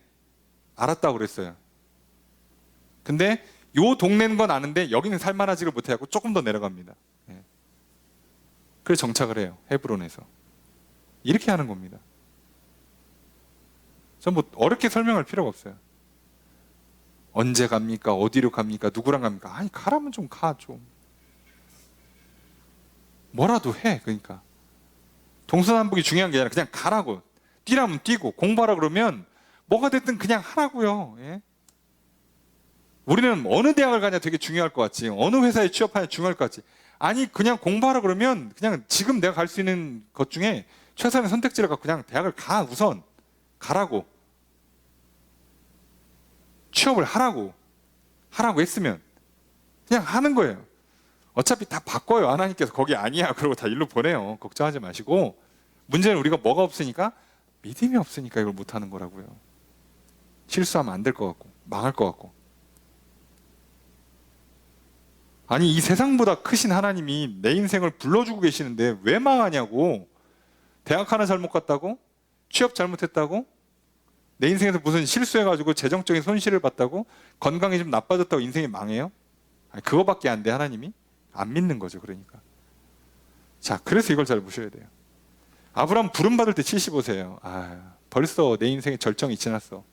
알았다고 그랬어요. 근데 요 동네인 건 아는데 여기는 살만하지를 못해갖고 조금 더 내려갑니다. 예. 그래서 정착을 해요, 헤브론에서. 이렇게 하는 겁니다. 전 뭐 어렵게 설명할 필요가 없어요. 언제 갑니까? 어디로 갑니까? 누구랑 갑니까? 아니, 가라면 좀 가, 좀. 뭐라도 해, 그러니까. 동서남북이 중요한 게 아니라 그냥 가라고. 뛰라면 뛰고, 공부하라 그러면 뭐가 됐든 그냥 하라고요. 예? 우리는 어느 대학을 가냐 되게 중요할 것 같지, 어느 회사에 취업하냐 중요할 것 같지. 아니, 그냥 공부하라 그러면 그냥 지금 내가 갈 수 있는 것 중에 최선의 선택지를 갖고 그냥 대학을 우선 가라고. 취업을 하라고. 하라고 했으면 그냥 하는 거예요. 어차피 다 바꿔요. 하나님께서 거기 아니야 그러고 다 일로 보내요. 걱정하지 마시고. 문제는 우리가 뭐가 없으니까? 믿음이 없으니까 이걸 못하는 거라고요. 실수하면 안 될 것 같고 망할 것 같고. 아니 이 세상보다 크신 하나님이 내 인생을 불러주고 계시는데 왜 망하냐고. 대학 하나 잘못 갔다고? 취업 잘못했다고? 내 인생에서 무슨 실수해가지고 재정적인 손실을 봤다고? 건강이 좀 나빠졌다고 인생이 망해요? 아니, 그거밖에 안 돼 하나님이? 안 믿는 거죠. 그러니까 자, 그래서 이걸 잘 보셔야 돼요. 아브라함 부름받을 때 75세예요 벌써 내 인생의 절정이 지났어.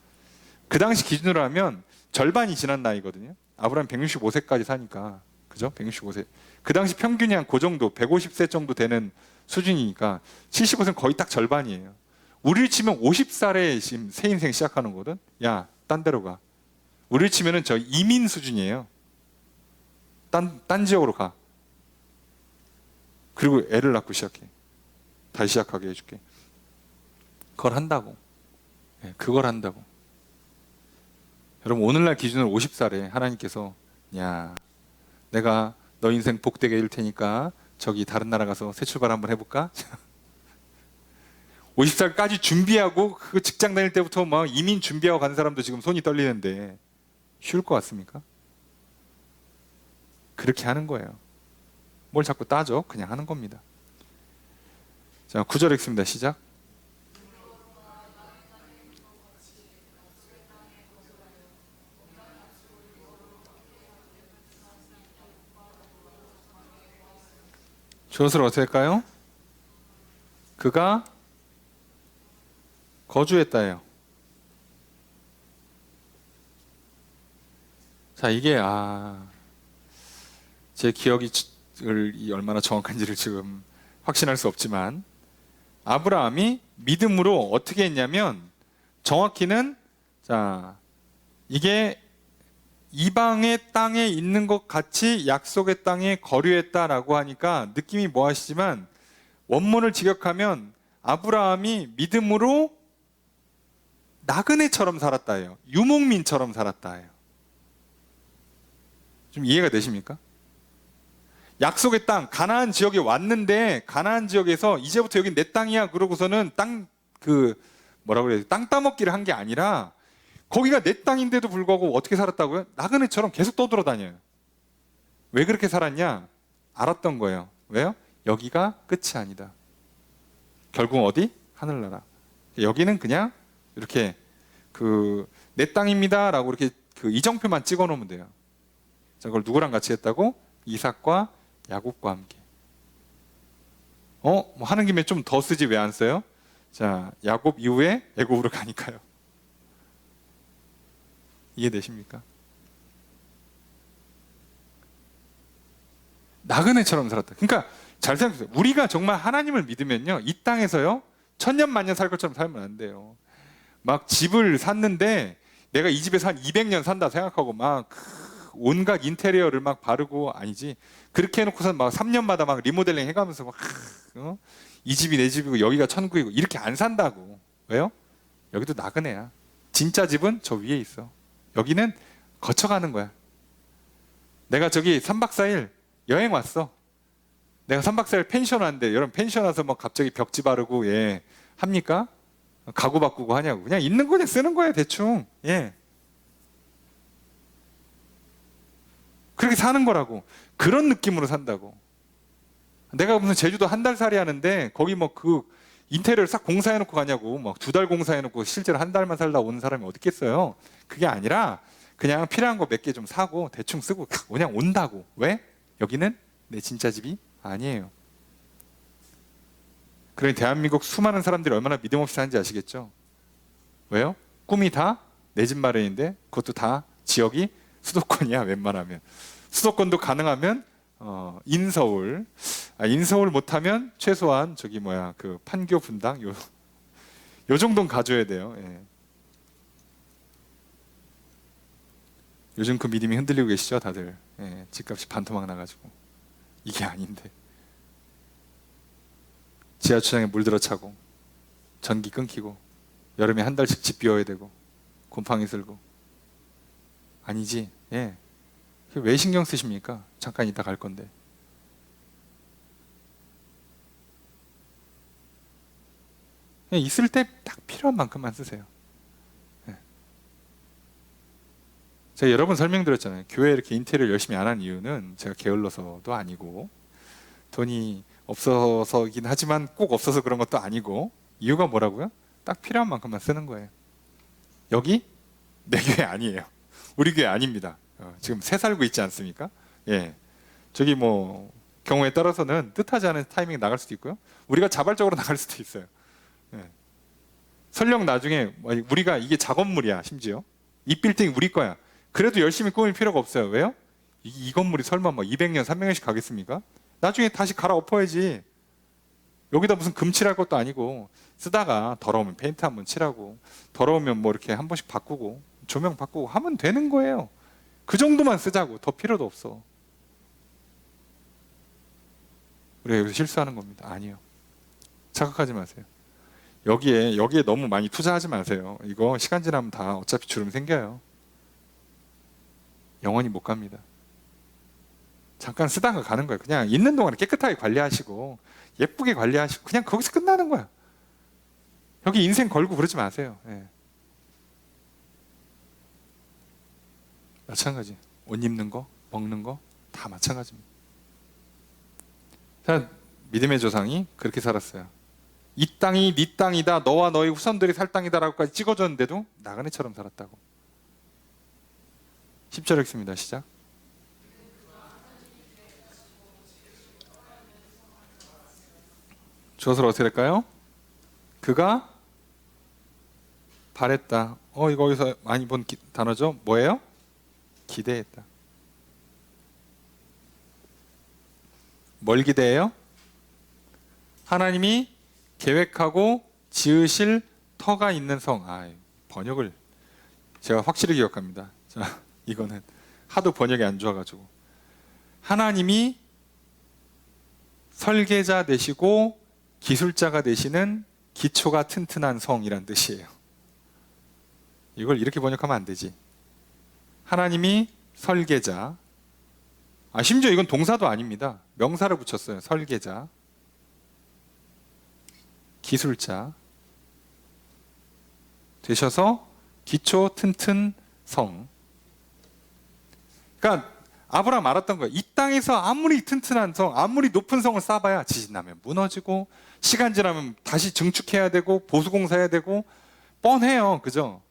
그 당시 기준으로 하면 절반이 지난 나이거든요. 아브라함 165세까지 사니까. 그죠? 165세. 그 당시 평균이 한 그 정도, 150세 정도 되는 수준이니까 75세는 거의 딱 절반이에요. 우리를 치면 50살에 지금 새 인생 시작하는 거거든. 야, 딴 데로 가. 우리를 치면은 저 이민 수준이에요. 딴 지역으로 가. 그리고 애를 낳고 시작해. 다시 시작하게 해줄게. 그걸 한다고. 네, 그걸 한다고. 여러분 오늘날 기준으로 50살에 하나님께서 야, 내가 너 인생 복되게 해줄 테니까 저기 다른 나라 가서 새 출발 한번 해볼까? 50살까지 준비하고 그 직장 다닐 때부터 막 이민 준비하고 간 사람도 지금 손이 떨리는데 쉬울 것 같습니까? 그렇게 하는 거예요. 뭘 자꾸 따져? 그냥 하는 겁니다. 자, 9절 읽습니다. 시작. 저것을 어떻게 할까요? 그가 거주했다예요. 자, 이게 제 기억이 얼마나 정확한지를 지금 확신할 수 없지만 아브라함이 믿음으로 어떻게 했냐면 정확히는 자, 이게 이방의 땅에 있는 것 같이 약속의 땅에 거류했다라고 하니까 느낌이 뭐하시지만 원문을 직역하면 아브라함이 믿음으로 나그네처럼 살았다예요. 유목민처럼 살았다예요. 좀 이해가 되십니까? 약속의 땅, 가나안 지역에 왔는데 가나안 지역에서 이제부터 여긴 내 땅이야 그러고서는 뭐라고 그래야 돼? 땅 따먹기를 한 게 아니라 거기가 내 땅인데도 불구하고 어떻게 살았다고요? 나그네처럼 계속 떠돌아다녀요. 왜 그렇게 살았냐? 알았던 거예요. 왜요? 여기가 끝이 아니다. 결국 어디? 하늘나라. 여기는 그냥 이렇게 내 땅입니다 라고 이렇게 이정표만 찍어 놓으면 돼요. 자, 그걸 누구랑 같이 했다고? 이삭과 야곱과 함께. 뭐 하는 김에 좀 더 쓰지 왜 안 써요? 자, 야곱 이후에 애굽으로 가니까요. 이해되십니까? 나그네처럼 살았다. 그러니까 잘 생각해보세요. 우리가 정말 하나님을 믿으면요, 이 땅에서요 천년만년 살 것처럼 살면 안 돼요. 막 집을 샀는데 내가 이 집에서 한 200년 산다 생각하고 막 온갖 인테리어를 막 바르고 아니지. 그렇게 해놓고선 막 3년마다 막 리모델링 해가면서 막 이 집이 내 집이고 여기가 천국이고 이렇게 안 산다고. 왜요? 여기도 나그네야. 진짜 집은 저 위에 있어. 여기는 거쳐가는 거야. 내가 저기 3박 4일 여행 왔어. 내가 3박 4일 펜션 왔는데 여러분 펜션 와서 막 갑자기 벽지 바르고 합니까? 가구 바꾸고 하냐고. 그냥 있는 거 그냥 쓰는 거야 대충. 그렇게 사는 거라고. 그런 느낌으로 산다고. 내가 무슨 제주도 한 달 살이 하는데 거기 뭐 인테리어를 싹 공사해놓고 가냐고. 막 2달 공사해놓고 실제로 한 달만 살다 오는 사람이 어디 있겠어요. 그게 아니라 그냥 필요한 거 몇 개 좀 사고 대충 쓰고 그냥 온다고. 왜? 여기는 내 진짜 집이 아니에요. 그러니 대한민국 수많은 사람들이 얼마나 믿음 없이 사는지 아시겠죠? 왜요? 꿈이 다 내 집 마련인데 그것도 다 지역이 수도권이야. 웬만하면 수도권도 가능하면 인서울 인서울 못하면 최소한 판교 분당 요 정도는 가져야 돼요. 요즘 그 믿음이 흔들리고 계시죠 다들. 집값이 반토막 나가지고 이게 아닌데 지하주차장에 물들어 차고 전기 끊기고 여름에 한 달씩 집 비워야 되고 곰팡이 슬고 아니지. 왜 신경 쓰십니까? 잠깐 이따 갈 건데. 그냥 있을 때 딱 필요한 만큼만 쓰세요. 네. 제가 여러 번 설명드렸잖아요. 교회 이렇게 인테리어 열심히 안 한 이유는 제가 게을러서도 아니고 돈이 없어서긴 하지만 꼭 없어서 그런 것도 아니고, 이유가 뭐라고요? 딱 필요한 만큼만 쓰는 거예요. 여기 내 교회 아니에요. 우리 교회 아닙니다. 지금 새 살고 있지 않습니까? 예. 저기 뭐 경우에 따라서는 뜻하지 않은 타이밍에 나갈 수도 있고요. 우리가 자발적으로 나갈 수도 있어요. 예. 설령 나중에 우리가 이게 작업물이야, 심지어 이 빌딩 우리 거야. 그래도 열심히 꾸밀 필요가 없어요. 왜요? 이 건물이 설마 뭐 200년, 300년씩 가겠습니까? 나중에 다시 갈아엎어야지. 여기다 무슨 금칠할 것도 아니고, 쓰다가 더러우면 페인트 한번 칠하고, 더러우면 뭐 이렇게 한 번씩 바꾸고, 조명 바꾸고 하면 되는 거예요. 그 정도만 쓰자고. 더 필요도 없어. 우리가 여기서 실수하는 겁니다. 아니요. 착각하지 마세요. 여기에 너무 많이 투자하지 마세요. 이거 시간 지나면 다 어차피 주름 생겨요. 영원히 못 갑니다. 잠깐 쓰다가 가는 거예요. 그냥 있는 동안에 깨끗하게 관리하시고 예쁘게 관리하시고 그냥 거기서 끝나는 거야. 여기 인생 걸고 그러지 마세요. 예. 마찬가지. 옷 입는 거, 먹는 거 다 마찬가지입니다. 자, 믿음의 조상이 그렇게 살았어요. 이 땅이 네 땅이다, 너와 너희 후손들이 살 땅이다라고까지 찍어줬는데도 나그네처럼 살았다고. 10절 읽습니다. 시작. 주어서 어떻게 될까요? 그가 바랬다. 이거 어디서 많이 본 단어죠? 뭐예요? 기대했다. 뭘 기대해요? 하나님이 계획하고 지으실 터가 있는 성. 번역을 제가 확실히 기억합니다. 자, 이거는 하도 번역이 안 좋아가지고. 하나님이 설계자 되시고 기술자가 되시는 기초가 튼튼한 성이란 뜻이에요. 이걸 이렇게 번역하면 안 되지. 하나님이 설계자. 심지어 이건 동사도 아닙니다. 명사를 붙였어요. 설계자, 기술자 되셔서 기초 튼튼 성. 그러니까 아브라함 알았던 거예요. 이 땅에서 아무리 튼튼한 성, 아무리 높은 성을 쌓아봐야 지진 나면 무너지고, 시간 지나면 다시 증축해야 되고, 보수공사해야 되고, 뻔해요. 그죠?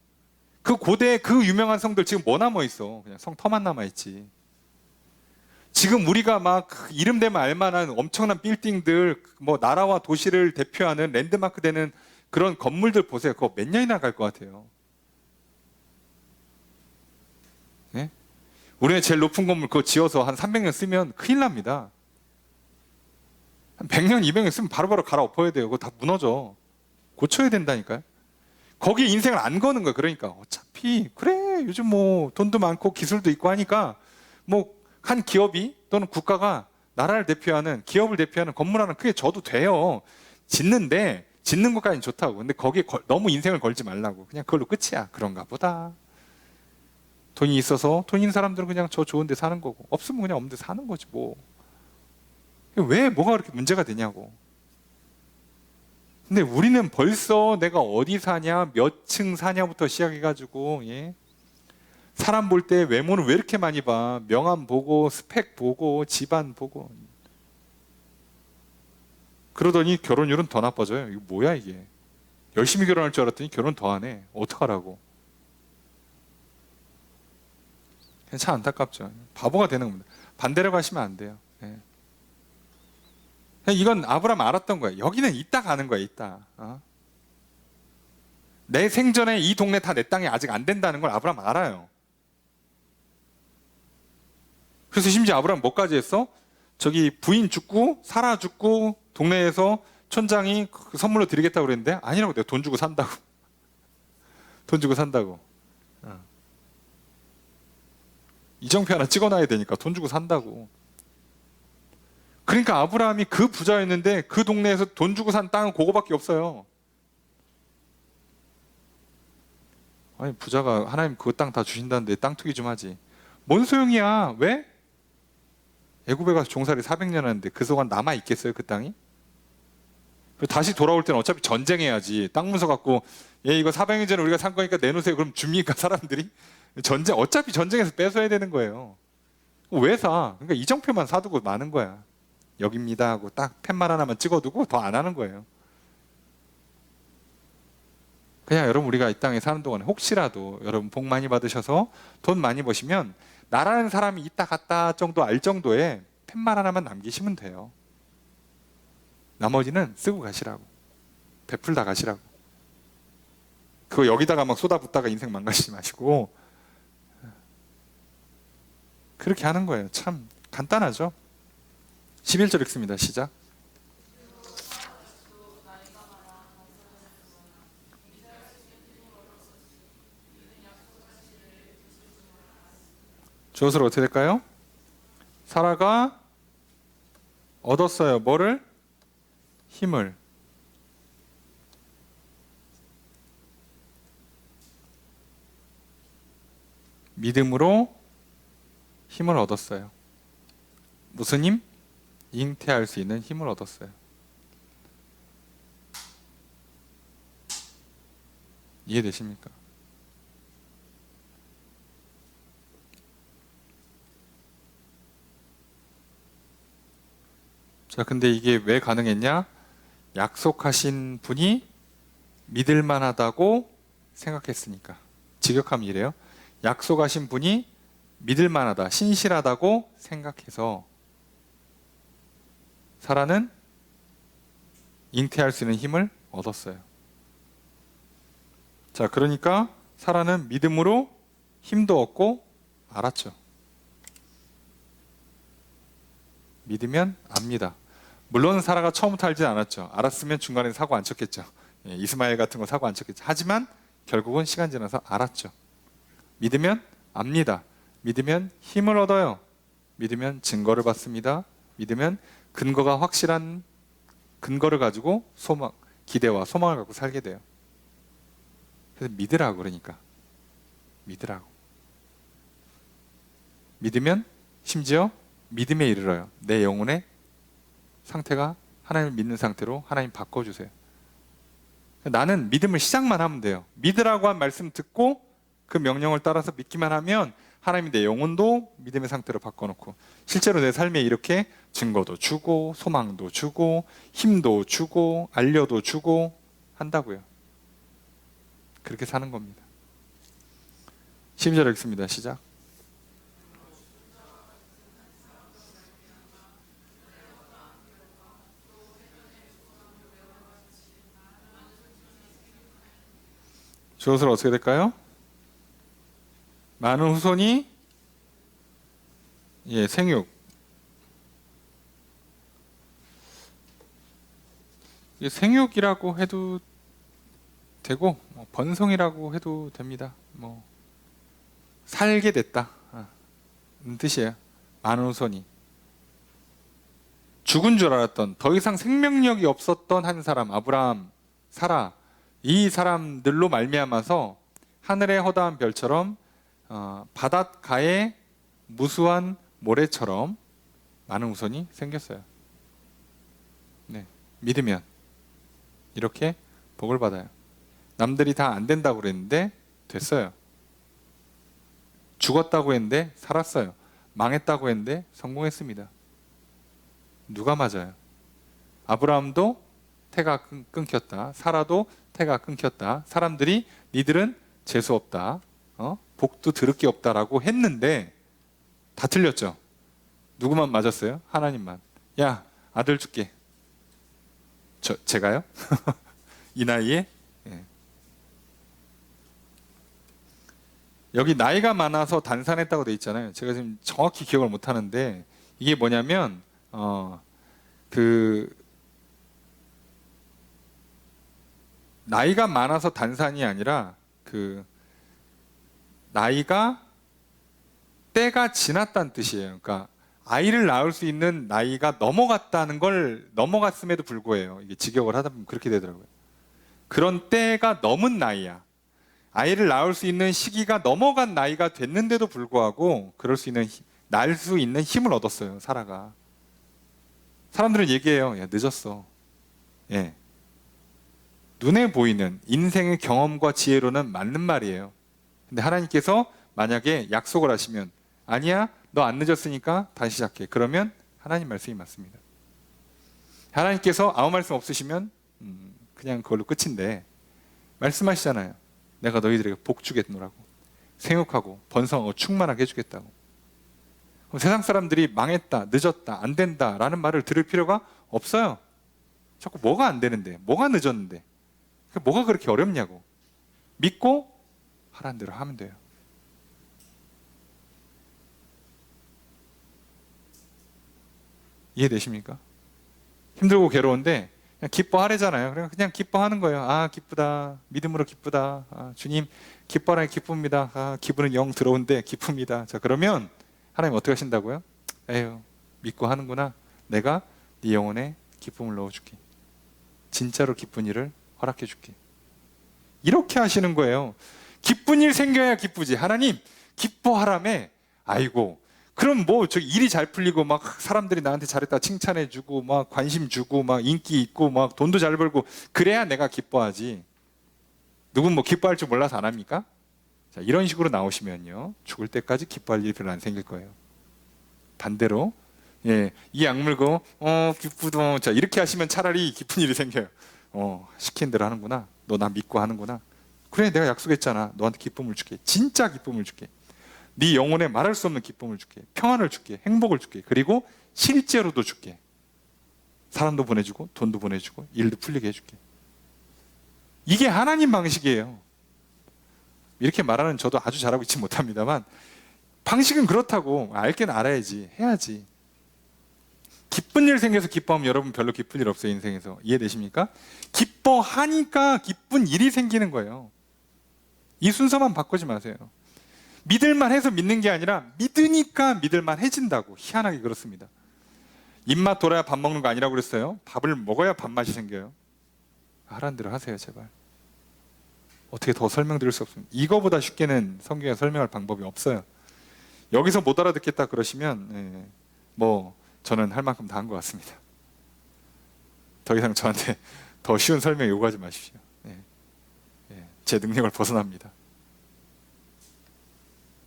그 고대 그 유명한 성들 지금 뭐 남아있어? 그냥 성 터만 남아있지. 지금 우리가 막 이름 되면 알만한 엄청난 빌딩들, 뭐 나라와 도시를 대표하는 랜드마크 되는 그런 건물들 보세요. 그거 몇 년이나 갈 것 같아요. 네? 우리는 제일 높은 건물 그거 지어서 한 300년 쓰면 큰일 납니다. 한 100년, 200년 쓰면 바로바로 갈아엎어야 돼요. 그거 다 무너져. 고쳐야 된다니까요. 거기에 인생을 안 거는 거예요. 그러니까 어차피 그래 요즘 뭐 돈도 많고 기술도 있고 하니까 뭐 한 기업이 또는 국가가 나라를 대표하는, 기업을 대표하는 건물 하나 크게 져도 돼요. 짓는데 짓는 것까지는 좋다고. 근데 거기에 너무 인생을 걸지 말라고. 그냥 그걸로 끝이야. 그런가 보다. 돈이 있어서 돈 있는 사람들은 그냥 저 좋은 데 사는 거고, 없으면 그냥 없는 데 사는 거지 뭐. 왜 뭐가 그렇게 문제가 되냐고. 근데 우리는 벌써 내가 어디 사냐, 몇 층 사냐부터 시작해가지고, 예? 사람 볼 때 외모는 왜 이렇게 많이 봐? 명함 보고, 스펙 보고, 집안 보고. 그러더니 결혼율은 더 나빠져요. 이거 뭐야 이게? 열심히 결혼할 줄 알았더니 결혼 더 하네. 어떡하라고. 참 안타깝죠. 바보가 되는 겁니다. 반대로 가시면 안 돼요. 예. 이건 아브라함 알았던 거예요. 여기는 이따 가는 거야, 이따. 내 생전에 이 동네 다 내 땅이 아직 안 된다는 걸 아브라함 알아요. 그래서 심지어 아브라함 뭐까지 했어? 저기 부인 죽고 사라 죽고 동네에서 촌장이 선물로 드리겠다고 그랬는데 아니라고. 내가 돈 주고 산다고. 돈 주고 산다고. 이정표 하나 찍어놔야 되니까 돈 주고 산다고. 그러니까 아브라함이 그 부자였는데 그 동네에서 돈 주고 산 땅은 그거밖에 없어요. 아니 부자가 하나님 그 땅 다 주신다는데 땅 투기 좀 하지. 뭔 소용이야? 왜? 애굽에 가서 종살이 400년 하는데 그 동안 남아 있겠어요, 그 땅이? 다시 돌아올 때는 어차피 전쟁해야지. 땅 문서 갖고 얘 이거 400년 전에 우리가 산 거니까 내놓으세요. 그럼 줍니까 사람들이? 어차피 전쟁에서 뺏어야 되는 거예요. 왜 사? 그러니까 이정표만 사두고 마는 거야. 여기입니다 하고 딱 팻말 하나만 찍어두고 더 안 하는 거예요. 그냥 여러분 우리가 이 땅에 사는 동안에 혹시라도 여러분 복 많이 받으셔서 돈 많이 버시면 나라는 사람이 있다 갔다 정도 알 정도의 팻말 하나만 남기시면 돼요. 나머지는 쓰고 가시라고. 베풀다 가시라고. 그거 여기다가 막 쏟아붓다가 인생 망가지지 마시고 그렇게 하는 거예요. 참 간단하죠. 11절 읽습니다. 시작. 주어서로 어떻게 될까요? 사라가 얻었어요. 뭐를? 힘을. 믿음으로 힘을 얻었어요. 무슨 힘? 잉태할 수 있는 힘을 얻었어요. 이해되십니까? 자, 근데 이게 왜 가능했냐? 약속하신 분이 믿을 만하다고 생각했으니까. 직역하면 이래요. 약속하신 분이 믿을 만하다, 신실하다고 생각해서 사라는 잉태할 수 있는 힘을 얻었어요. 자, 그러니까 사라는 믿음으로 힘도 얻고 알았죠. 믿으면 압니다. 물론 사라가 처음부터 알진 않았죠. 알았으면 중간에 사고 안 쳤겠죠. 이스마엘 같은 거 사고 안 쳤겠죠. 하지만 결국은 시간 지나서 알았죠. 믿으면 압니다. 믿으면 힘을 얻어요. 믿으면 증거를 받습니다. 믿으면 근거가 확실한 근거를 가지고 기대와 소망을 갖고 살게 돼요. 그래서 믿으라고. 그러니까 믿으라고. 믿으면 심지어 믿음에 이르러요. 내 영혼의 상태가 하나님을 믿는 상태로 하나님 바꿔주세요. 나는 믿음을 시작만 하면 돼요. 믿으라고 한 말씀 듣고 그 명령을 따라서 믿기만 하면 하나님이 내 영혼도 믿음의 상태로 바꿔놓고 실제로 내 삶에 이렇게 증거도 주고 소망도 주고 힘도 주고 알려도 주고 한다고요. 그렇게 사는 겁니다. 12절 읽습니다. 시작. 주어서는 어떻게 될까요? 많은 후손이 생육. 생육이라고 해도 되고 번성이라고 해도 됩니다. 살게 됐다 뜻이에요. 많은 후손이 죽은 줄 알았던 더 이상 생명력이 없었던 한 사람 아브라함, 사라 이 사람들로 말미암아서 하늘의 허다한 별처럼 바닷가의 무수한 모래처럼 많은 후손이 생겼어요. 네, 믿으면 이렇게 복을 받아요. 남들이 다 안 된다고 그랬는데 됐어요. 죽었다고 했는데 살았어요. 망했다고 했는데 성공했습니다. 누가 맞아요? 아브라함도 태가 끊겼다. 사라도 태가 끊겼다. 사람들이 니들은 재수 없다. 복도 드럽게 없다라고 했는데 다 틀렸죠. 누구만 맞았어요? 하나님만. 야, 아들 줄게. 제가요? 이 나이에? 예. 여기 나이가 많아서 단산했다고 돼 있잖아요. 제가 지금 정확히 기억을 못 하는데 이게 뭐냐면 나이가 많아서 단산이 아니라 나이가 때가 지났다는 뜻이에요. 그러니까 아이를 낳을 수 있는 나이가 넘어갔음에도 불구해요. 이게 직역을 하다 보면 그렇게 되더라고요. 그런 때가 넘은 나이야. 아이를 낳을 수 있는 시기가 넘어간 나이가 됐는데도 불구하고 낳을 수 있는 힘을 얻었어요, 사라가. 사람들은 얘기해요. 야, 늦었어. 예. 눈에 보이는 인생의 경험과 지혜로는 맞는 말이에요. 근데 하나님께서 만약에 약속을 하시면, 아니야, 너 안 늦었으니까 다시 시작해. 그러면 하나님 말씀이 맞습니다. 하나님께서 아무 말씀 없으시면 그냥 그걸로 끝인데, 말씀하시잖아요. 내가 너희들에게 복 주겠노라고. 생육하고 번성하고 충만하게 해주겠다고. 그럼 세상 사람들이 망했다, 늦었다, 안 된다 라는 말을 들을 필요가 없어요. 자꾸 뭐가 안 되는데, 뭐가 늦었는데, 뭐가 그렇게 어렵냐고. 믿고 하라는 대로 하면 돼요. 이해되십니까? 힘들고 괴로운데 그냥 기뻐하래잖아요. 그냥 기뻐하는 거예요. 아, 기쁘다. 믿음으로 기쁘다. 아, 주님 기뻐라, 기쁩니다. 아, 기분은 영 들어온데 기쁩니다. 자, 그러면 하나님 어떻게 하신다고요? 에휴, 믿고 하는구나. 내가 네 영혼에 기쁨을 넣어줄게. 진짜로 기쁜 일을 허락해 줄게. 이렇게 하시는 거예요. 기쁜 일 생겨야 기쁘지. 하나님 기뻐하라며. 아이고, 그럼 뭐 저 일이 잘 풀리고 막 사람들이 나한테 잘했다 칭찬해 주고 막 관심 주고 막 인기 있고 막 돈도 잘 벌고 그래야 내가 기뻐하지. 누군 뭐 기뻐할 줄 몰라서 안 합니까? 자, 이런 식으로 나오시면요, 죽을 때까지 기뻐할 일이 별로 안 생길 거예요. 반대로, 예, 이 악물고 기쁘도, 자, 이렇게 하시면 차라리 기쁜 일이 생겨요. 시킨 대로 하는구나. 너 나 믿고 하는구나. 그래, 내가 약속했잖아. 너한테 기쁨을 줄게. 진짜 기쁨을 줄게. 네 영혼에 말할 수 없는 기쁨을 줄게. 평안을 줄게. 행복을 줄게. 그리고 실제로도 줄게. 사람도 보내주고 돈도 보내주고 일도 풀리게 해줄게. 이게 하나님 방식이에요. 이렇게 말하는 저도 아주 잘하고 있지 못합니다만 방식은 그렇다고. 알긴 알아야지. 해야지. 기쁜 일 생겨서 기뻐하면 여러분 별로 기쁜 일 없어요, 인생에서. 이해되십니까? 기뻐하니까 기쁜 일이 생기는 거예요. 이 순서만 바꾸지 마세요. 믿을만 해서 믿는 게 아니라 믿으니까 믿을만 해진다고. 희한하게 그렇습니다. 입맛 돌아야 밥 먹는 거 아니라고 그랬어요? 밥을 먹어야 밥맛이 생겨요. 하라는 대로 하세요, 제발. 어떻게 더 설명드릴 수 없습니다. 이거보다 쉽게는 성경에 설명할 방법이 없어요. 여기서 못 알아듣겠다 그러시면 뭐 저는 할 만큼 다 한 것 같습니다. 더 이상 저한테 더 쉬운 설명 요구하지 마십시오. 제 능력을 벗어납니다.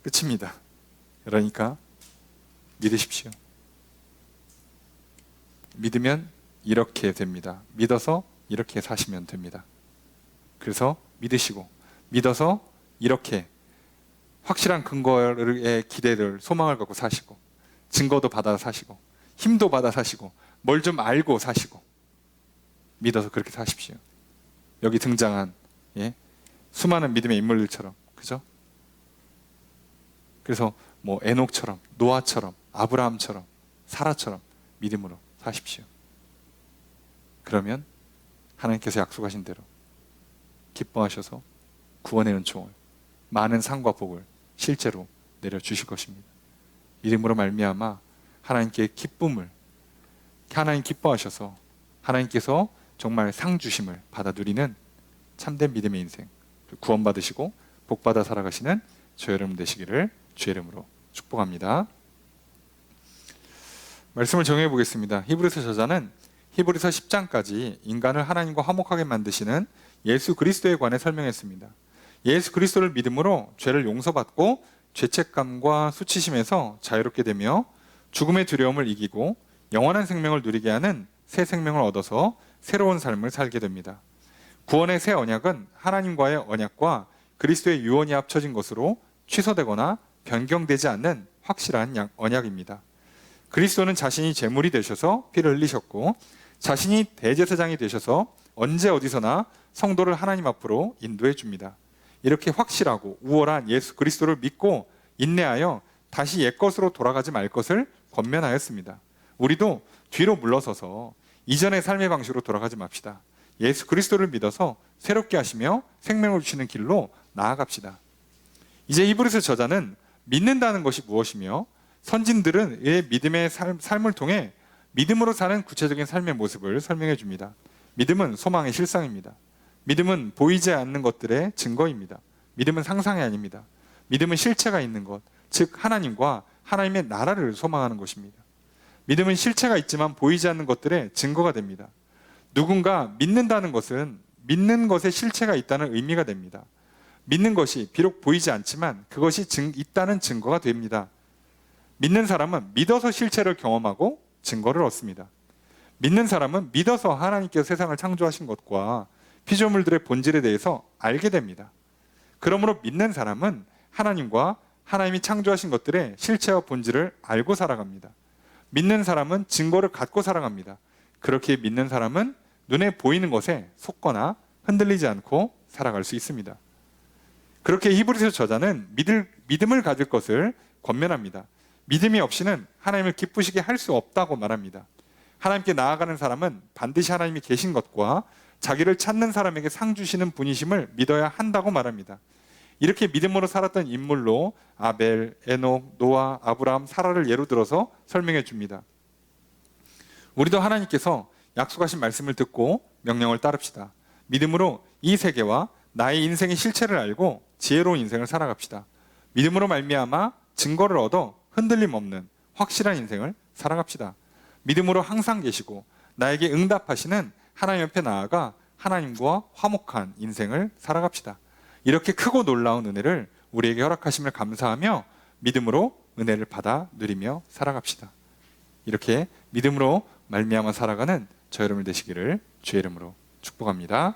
끝입니다. 그러니까 믿으십시오. 믿으면 이렇게 됩니다. 믿어서 이렇게 사시면 됩니다. 그래서 믿으시고 믿어서 이렇게 확실한 근거의 기대를, 소망을 갖고 사시고 증거도 받아 사시고 힘도 받아 사시고 뭘 좀 알고 사시고 믿어서 그렇게 사십시오. 여기 등장한 수많은 믿음의 인물들처럼, 그죠? 그래서 뭐 에녹처럼, 노아처럼, 아브라함처럼, 사라처럼 믿음으로 사십시오. 그러면 하나님께서 약속하신 대로 기뻐하셔서 구원의 은총을, 많은 상과 복을 실제로 내려주실 것입니다. 믿음으로 말미암아 하나님께 기쁨을, 하나님 기뻐하셔서 하나님께서 정말 상 주심을 받아 누리는 참된 믿음의 인생, 구원받으시고 복받아 살아가시는 저 여러분 되시기를 주의 이름으로 축복합니다. 말씀을 정해 보겠습니다. 히브리서 저자는 히브리서 10장까지 인간을 하나님과 화목하게 만드시는 예수 그리스도에 관해 설명했습니다. 예수 그리스도를 믿음으로 죄를 용서받고 죄책감과 수치심에서 자유롭게 되며 죽음의 두려움을 이기고 영원한 생명을 누리게 하는 새 생명을 얻어서 새로운 삶을 살게 됩니다. 구원의 새 언약은 하나님과의 언약과 그리스도의 유언이 합쳐진 것으로 취소되거나 변경되지 않는 확실한 언약입니다. 그리스도는 자신이 제물이 되셔서 피를 흘리셨고 자신이 대제사장이 되셔서 언제 어디서나 성도를 하나님 앞으로 인도해 줍니다. 이렇게 확실하고 우월한 예수 그리스도를 믿고 인내하여 다시 옛것으로 돌아가지 말 것을 권면하였습니다. 우리도 뒤로 물러서서 이전의 삶의 방식으로 돌아가지 맙시다. 예수 그리스도를 믿어서 새롭게 하시며 생명을 주시는 길로 나아갑시다. 이제 히브리서 저자는 믿는다는 것이 무엇이며 선진들은 이 믿음의 삶을 통해 믿음으로 사는 구체적인 삶의 모습을 설명해 줍니다. 믿음은 소망의 실상입니다. 믿음은 보이지 않는 것들의 증거입니다. 믿음은 상상이 아닙니다. 믿음은 실체가 있는 것, 즉 하나님과 하나님의 나라를 소망하는 것입니다. 믿음은 실체가 있지만 보이지 않는 것들의 증거가 됩니다. 누군가 믿는다는 것은 믿는 것에 실체가 있다는 의미가 됩니다. 믿는 것이 비록 보이지 않지만 그것이 있다는 증거가 됩니다. 믿는 사람은 믿어서 실체를 경험하고 증거를 얻습니다. 믿는 사람은 믿어서 하나님께서 세상을 창조하신 것과 피조물들의 본질에 대해서 알게 됩니다. 그러므로 믿는 사람은 하나님과 하나님이 창조하신 것들의 실체와 본질을 알고 살아갑니다. 믿는 사람은 증거를 갖고 살아갑니다. 그렇게 믿는 사람은 눈에 보이는 것에 속거나 흔들리지 않고 살아갈 수 있습니다. 그렇게 히브리서 저자는 믿음을 가질 것을 권면합니다. 믿음이 없이는 하나님을 기쁘시게 할 수 없다고 말합니다. 하나님께 나아가는 사람은 반드시 하나님이 계신 것과 자기를 찾는 사람에게 상 주시는 분이심을 믿어야 한다고 말합니다. 이렇게 믿음으로 살았던 인물로 아벨, 에녹, 노아, 아브라함, 사라를 예로 들어서 설명해 줍니다. 우리도 하나님께서 약속하신 말씀을 듣고 명령을 따릅시다. 믿음으로 이 세계와 나의 인생의 실체를 알고 지혜로운 인생을 살아갑시다. 믿음으로 말미암아 증거를 얻어 흔들림 없는 확실한 인생을 살아갑시다. 믿음으로 항상 계시고 나에게 응답하시는 하나님 옆에 나아가 하나님과 화목한 인생을 살아갑시다. 이렇게 크고 놀라운 은혜를 우리에게 허락하심을 감사하며 믿음으로 은혜를 받아 누리며 살아갑시다. 이렇게 믿음으로 말미암아 살아가는 저 여러분 되시기를 주의 이름으로 축복합니다.